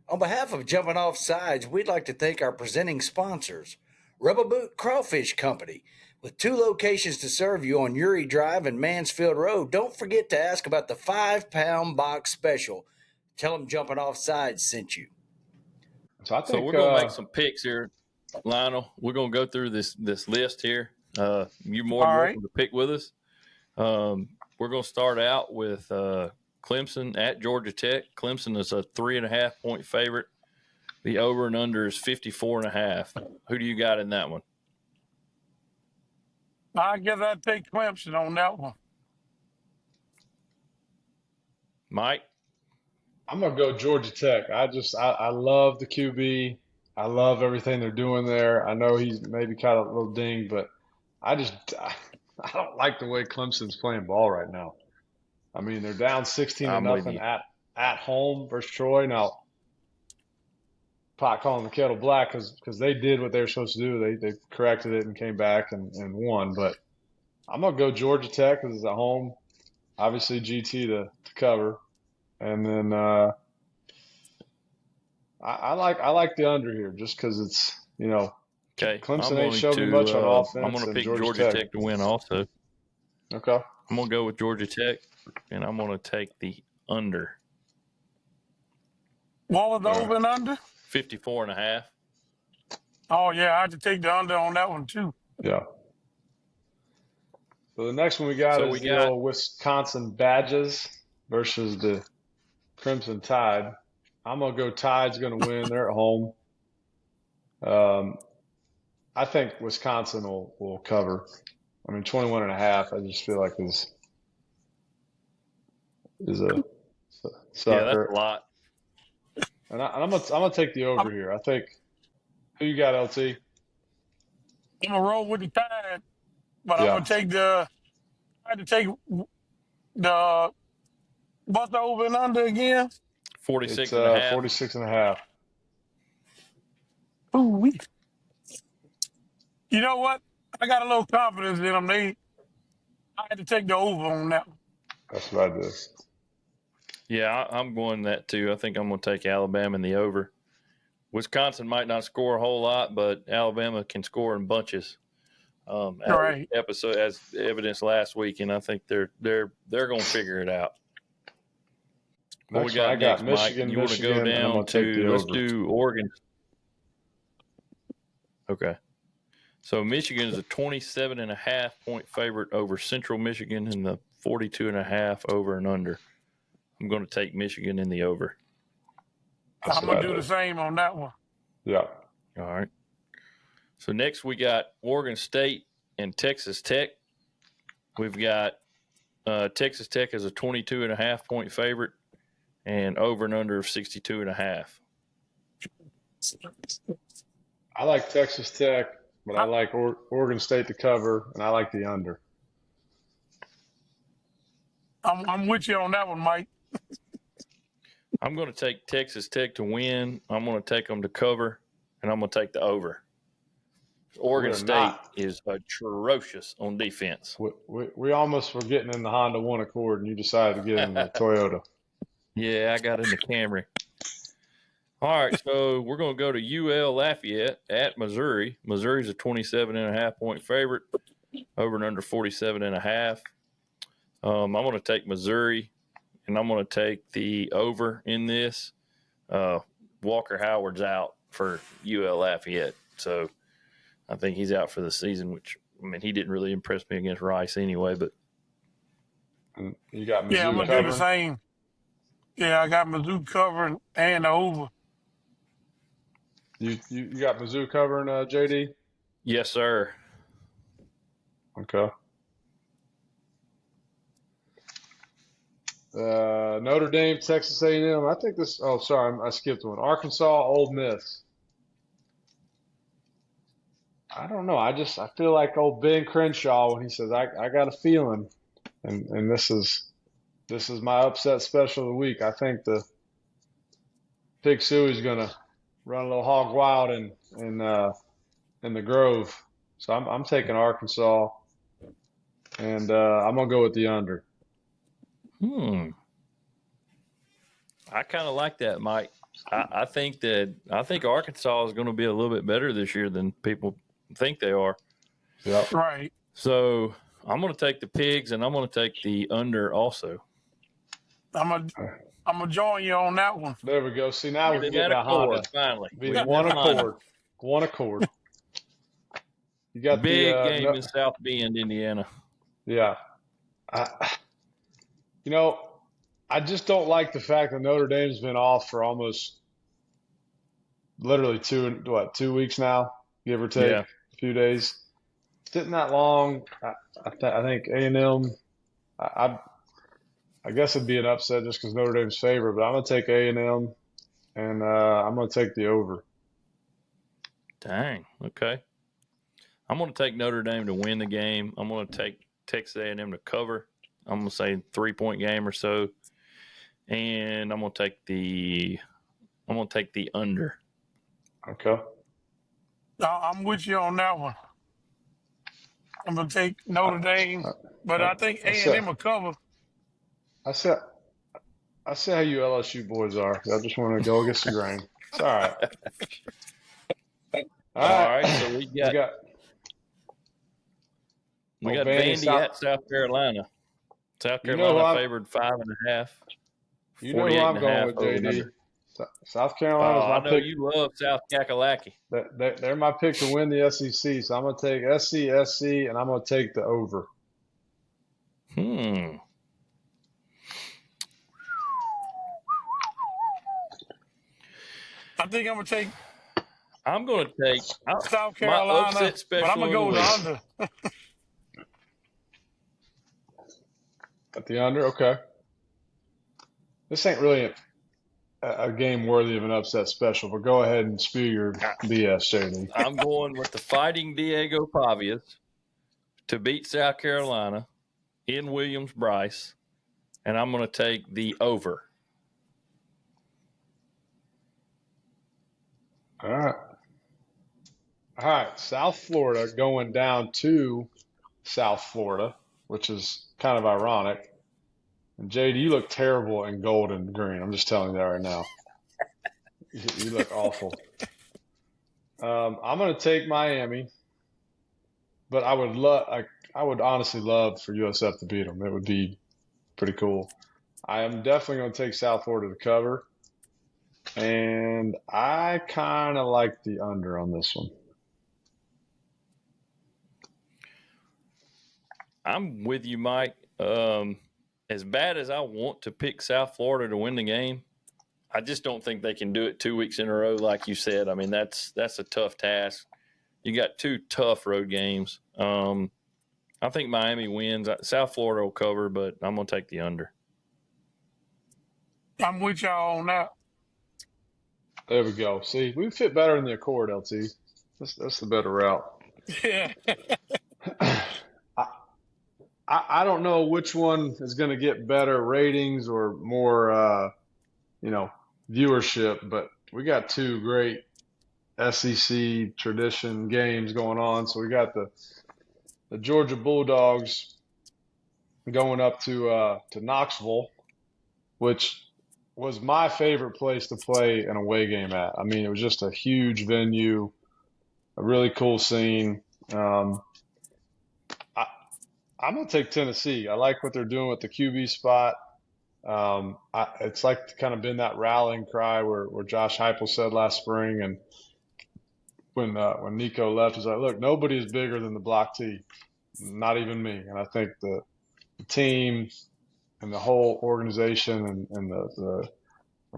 On behalf of Jumpin Offsides, we'd like to thank our presenting sponsors, Rubber Boot Crawfish Company. With 2 locations to serve you on Youree Drive and Mansfield Road, don't forget to ask about the 5-pound box special. Tell them Jumpin Offsides sent you. I think So we're gonna make some picks here, Lionel. We're gonna go through this list here. You're more than All right. welcome to pick with us. We're gonna start out with Clemson at Georgia Tech. Clemson is a 3.5 point favorite. The over and under is 54.5. Who do you got in that one? I guess I'd take Clemson on that one. Mike? I'm gonna go Georgia Tech. I love the QB. I love everything they're doing there. I know he's maybe kind of a little dinged, but I don't like the way Clemson's playing ball right now. I mean, they're down 16 to I'm with nothing you. at home versus Troy. Now, pot calling the kettle black because they did what they were supposed to do. They corrected it and came back and won. But I'm gonna go Georgia Tech because it's at home. Obviously, GT to cover, and then I like the under here just because it's Okay. Clemson ain't showed me much on offense. I'm going to and pick Georgia Tech to win also. Okay. I'm going to go with Georgia Tech, and I'm going to take the under. What was the over and under? 54.5. Oh, yeah, I had to take the under on that one, too. Yeah. So the next one we got is the old Wisconsin Badgers versus the Crimson Tide. I'm going to go Tide's going to win. They're at home. I think Wisconsin will cover. I mean, 21.5, I just feel like is a sucker. Yeah, that's a lot. And I'm gonna take the over here. I think. Who you got, LT? I'm going to roll with the Tide, but I'm Yeah. going to take I had to take what's the over and under again? 46.5. 46.5. Ooh, wee. You know what? I got a little confidence in them. I had to take the over on that one. That's what I did. Yeah, I'm going that too. I think I'm going to take Alabama in the over. Wisconsin might not score a whole lot, but Alabama can score in bunches. Right. Episode as evidenced last week, and I think they're going to figure it out. What Next we got one, I got next, Michigan, Mike? You want to go and I'm down gonna take the let's over. do Oregon. Okay. So Michigan is a 27.5 point favorite over Central Michigan and the 42.5 over and under. I'm going to take Michigan in the over. That's I'm what going I to do did. the same on that one. Yeah. All right. So next we got Oregon State and Texas Tech. We've got Texas Tech as a 22.5 point favorite and over and under of 62.5. I like Texas Tech, but I like Oregon State to cover, and I like the under. I'm with you on that one, Mike. I'm going to take Texas Tech to win. I'm going to take them to cover, and I'm going to take the over. Oregon State is atrocious on defense. We almost were getting in the Honda One Accord, and you decided to get in the Toyota. Yeah, I got in the Camry. All right, so we're going to go to UL Lafayette at Missouri. Missouri's a 27.5-point favorite, over and under 47.5. I'm going to take Missouri, and I'm going to take the over in this. Walker Howard's out for UL Lafayette, so I think he's out for the season, which, I mean, he didn't really impress me against Rice anyway, but. You got Mizzou Yeah, I'm going to do the covering? same. Yeah, I got Mizzou covering and the over. You got Mizzou covering, JD? Yes, sir. Okay. Notre Dame, Texas A&M. I think this. Oh, sorry, I skipped one. Arkansas, Ole Miss. I don't know. I feel like old Ben Crenshaw when he says, "I got a feeling," and this is my upset special of the week. I think the Pig Suey's gonna run a little hog wild in the Grove. So I'm taking Arkansas, and I'm gonna go with the under. I kind of like that, Mike. I think Arkansas is going to be a little bit better this year than people think they are. Yep. Right. So I'm going to take the Pigs, and I'm going to take the under also. I'm gonna join you on that one. There we go. See, now we're They getting got a a Honda. cord, finally. Be one accord. One accord. You got Big the game in South Bend, Indiana. Yeah. I just don't like the fact that Notre Dame's been off for almost literally 2 weeks now, give or take, a few days. Sitting that long, I think A&M, I guess it'd be an upset just because Notre Dame's favorite, but I'm going to take A&M, and I'm going to take the over. Dang, okay. I'm going to take Notre Dame to win the game. I'm going to take Texas A&M to cover. I'm going to say 3-point game or so. And I'm going to take the under. Okay. I'm with you on that one. I'm gonna take Notre Dame, but I think A&M will cover. I see how you LSU boys are. I just want to go against the grain. It's all right. All right. So we got Vandy at South Carolina. South Carolina favored 5.5. You know who I'm going with, JD. South Carolina's my pick. I know you love South Kakalaki. They're my pick to win the SEC, so I'm going to take SC, and I'm going to take the over. I think I'm going to take South Carolina, my upset special, but I'm going to go with the under. At the under? Okay. This ain't really a game worthy of an upset special, but go ahead and spew your BS, JD. I'm going with the Fighting Diego Pavias to beat South Carolina in Williams-Brice, and I'm going to take the over. All right. South Florida going down to South Florida, which is kind of ironic. And JD, you look terrible in gold and green. I'm just telling you that right now. You look awful. I'm going to take Miami, but I would honestly love for USF to beat them. It would be pretty cool. I am definitely going to take South Florida to cover, and I kind of like the under on this one. I'm with you, Mike. As bad as I want to pick South Florida to win the game, I just don't think they can do it 2 weeks in a row, like you said. I mean, that's a tough task. You got 2 tough road games. I think Miami wins. South Florida will cover, but I'm going to take the under. I'm with y'all on that. There we go. See, we fit better in the Accord, LT. That's the better route. Yeah. I don't know which one is going to get better ratings or more, viewership, but we got 2 great SEC tradition games going on. So we got the Georgia Bulldogs going up to Knoxville, which was my favorite place to play an away game at. I mean, it was just a huge venue, a really cool scene. I'm going to take Tennessee. I like what they're doing with the QB spot. It's like kind of been that rallying cry where Josh Heupel said last spring, and when Nico left, he's like, "Look, nobody is bigger than the block T, not even me." And I think the team and the whole organization and the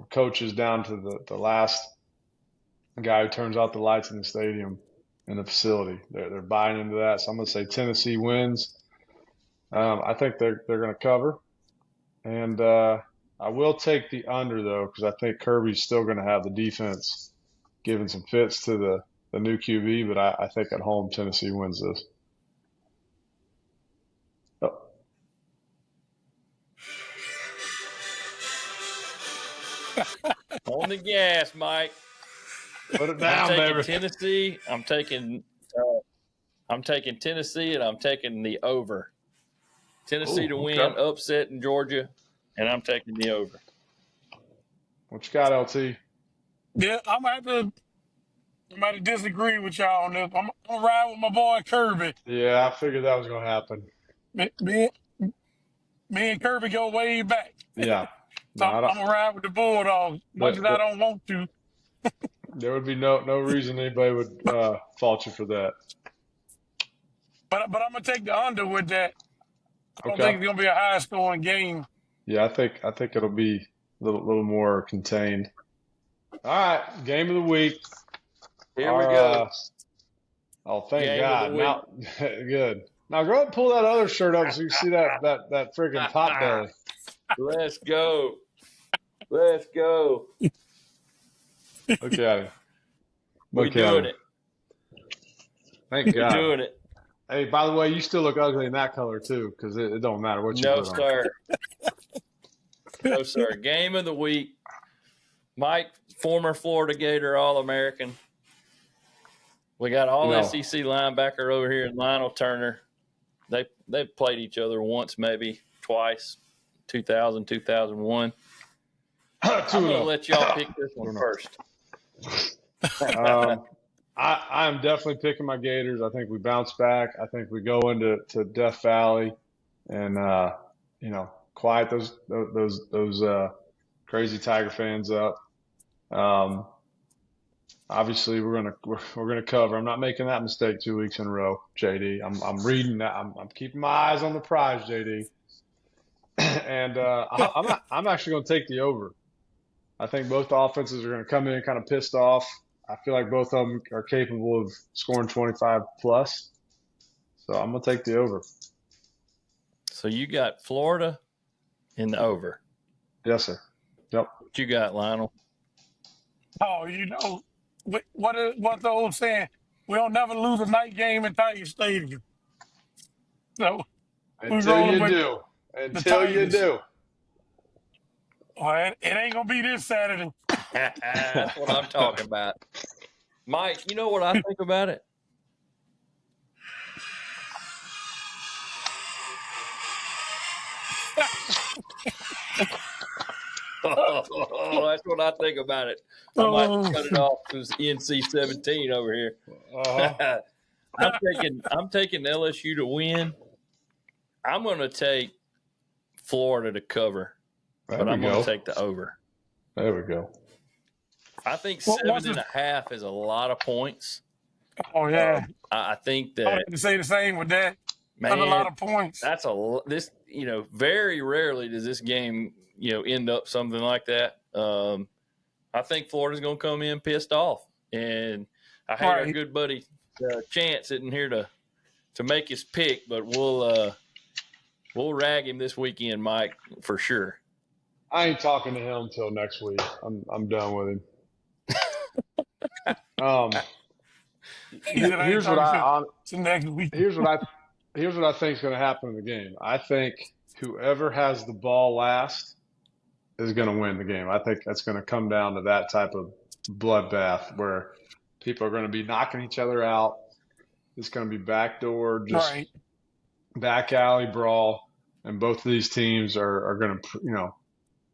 coaches down to the last guy who turns out the lights in the stadium and the facility, they're buying into that. So I'm going to say Tennessee wins. I think they're going to cover. And I will take the under, though, because I think Kirby's still going to have the defense giving some fits to the new QB. But I think at home, Tennessee wins this. Oh. On the gas, Mike. Put it down, I'm taking baby. Tennessee. I'm taking Tennessee, and I'm taking the over. Tennessee to win, upset in Georgia, and I'm taking the over. What you got, LT? Yeah, I'm going to have to disagree with y'all on this. I'm going to ride with my boy Kirby. Yeah, I figured that was going to happen. Me and Kirby go way back. Yeah. So I'm going to ride with the Bulldogs, much as I don't want to. There would be no reason anybody would fault you for that. But I'm going to take the under with that. I don't think it's going to be a high-scoring game. Yeah, I think it'll be a little more contained. All right, game of the week. Here we go. Thank Game God. of the Now, good. Now go ahead and pull that other shirt up so you can see that freaking pot belly. Let's go. Let's go. Look at him. We're doing it. Thank God. We're doing it. Hey, by the way, you still look ugly in that color too, because it don't matter what you put on. Sir. No, sir. Game of the week. Mike, former Florida Gator All-American. We got all-SEC linebacker over here, Lionel Turner. They played each other once, maybe twice, 2000, 2001. I'm going to let y'all pick this one first. I am definitely picking my Gators. I think we bounce back. I think we go into Death Valley and quiet those crazy Tiger fans up. Obviously we're gonna cover. I'm not making that mistake 2 weeks in a row, JD. I'm reading that. I'm keeping my eyes on the prize, JD. And I'm actually gonna take the over. I think both offenses are gonna come in kind of pissed off. I feel like both of them are capable of scoring 25 plus. So I'm going to take the over. So you got Florida in the over. Yes, sir. Yep. What you got, Lionel? Oh, what the old saying? We'll never lose a night game in Tiger Stadium. So until you do. Until you do. Well, it ain't going to be this Saturday. That's what I'm talking about. Mike, you know what I think about it? That's what I think about it. I might cut it off to NC 17 over here. I'm taking LSU to win. I'm going to take Florida to cover, but I'm going to take the over. There we go. I think 7.5 is a lot of points. Oh yeah, I think that. I have to say the same with that. Man, that's a lot of points. That's very rarely does this game end up something like that. I think Florida's going to come in pissed off, and I hate our good buddy Chance sitting here to make his pick, but we'll rag him this weekend, Mike, for sure. I ain't talking to him until next week. I'm done with him. Here's what I think is going to happen in the game. I think whoever has the ball last is going to win the game. I think that's going to come down to that type of bloodbath where people are going to be knocking each other out. It's going to be backdoor, just back alley brawl, and both of these teams are going to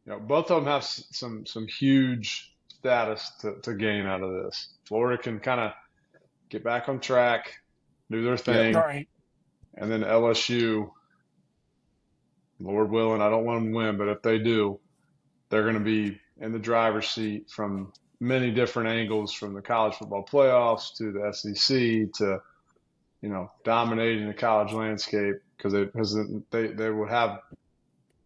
both of them have some huge status to gain out of this. Florida can kind of get back on track, do their thing, Right. and then LSU, Lord willing, I don't want them to win, but if they do, they're going to be in the driver's seat from many different angles, from the college football playoffs to the SEC to, dominating the college landscape, because they will have,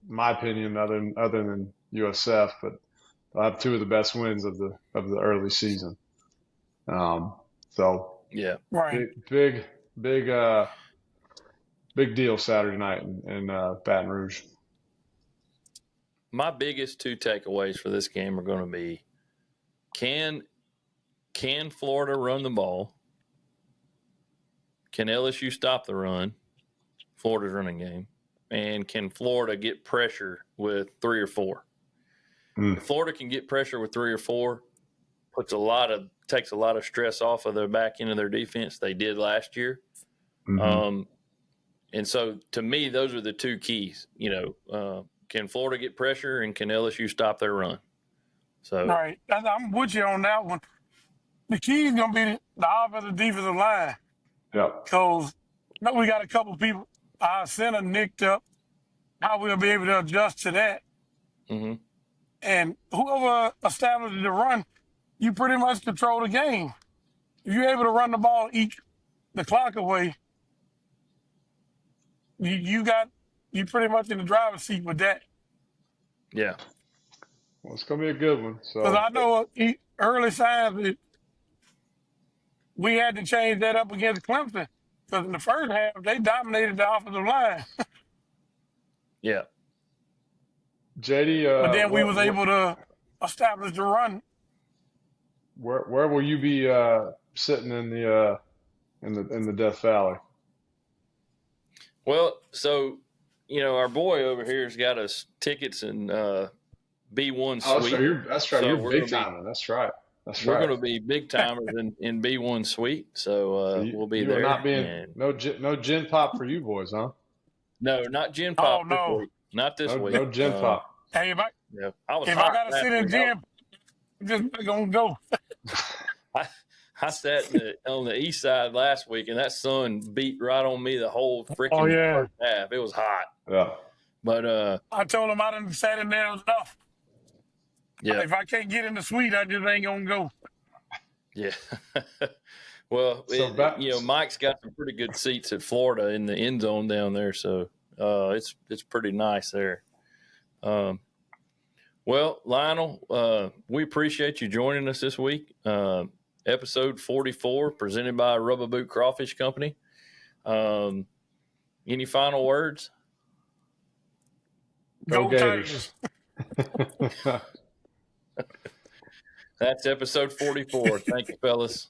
in my opinion, other than USF, but they'll have two of the best wins of the early season. So Yeah. Right. big deal Saturday night in Baton Rouge. My biggest two takeaways for this game are going to be, can Florida run the ball? Can LSU stop the run, Florida's running game? And can Florida get pressure with 3 or 4? If Florida can get pressure with 3 or 4, takes a lot of stress off of their back end of their defense. They did last year. Mm-hmm. And so to me, those are the two keys. Can Florida get pressure, and can LSU stop their run? So Right. I'm with you on that one. The key is going to be the offensive defensive line. Yeah. Because we got a couple people, our center nicked up, how we'll be able to adjust to that. Mm-hmm. And whoever establishes the run, you pretty much control the game. If you're able to run the ball, eat the clock away, you pretty much in the driver's seat with that. Yeah. Well, it's going to be a good one. So Because I know early signs we had to change that up against Clemson. Because in the first half, they dominated the offensive line. Yeah. JD, But then we was able to establish the run. Where will you be sitting in the Death Valley? Well, so, our boy over here has got us tickets in B1 suite. That's right. So You're we're big gonna time. That's right. We're going to be big timers in B1 suite. So we'll be there. Not being no gin pop for you boys, huh? No, not gin pop. Oh, no. This week. Not this week. No gin pop. Hey, if I I got to sit in the gym, I'm just not going to go. I sat on the east side last week, and that sun beat right on me the whole freaking first half. It was hot. Yeah. But I told him I done sat in there enough. yeah. If I can't get in the suite, I just ain't going to go. Yeah. Well, Mike's got some pretty good seats at Florida in the end zone down there, so it's pretty nice there. Well, Lionel, we appreciate you joining us this week. Episode 44, presented by Rubber Boot Crawfish Company. Any final words? Go Gators. That's episode 44. Thank you, fellas.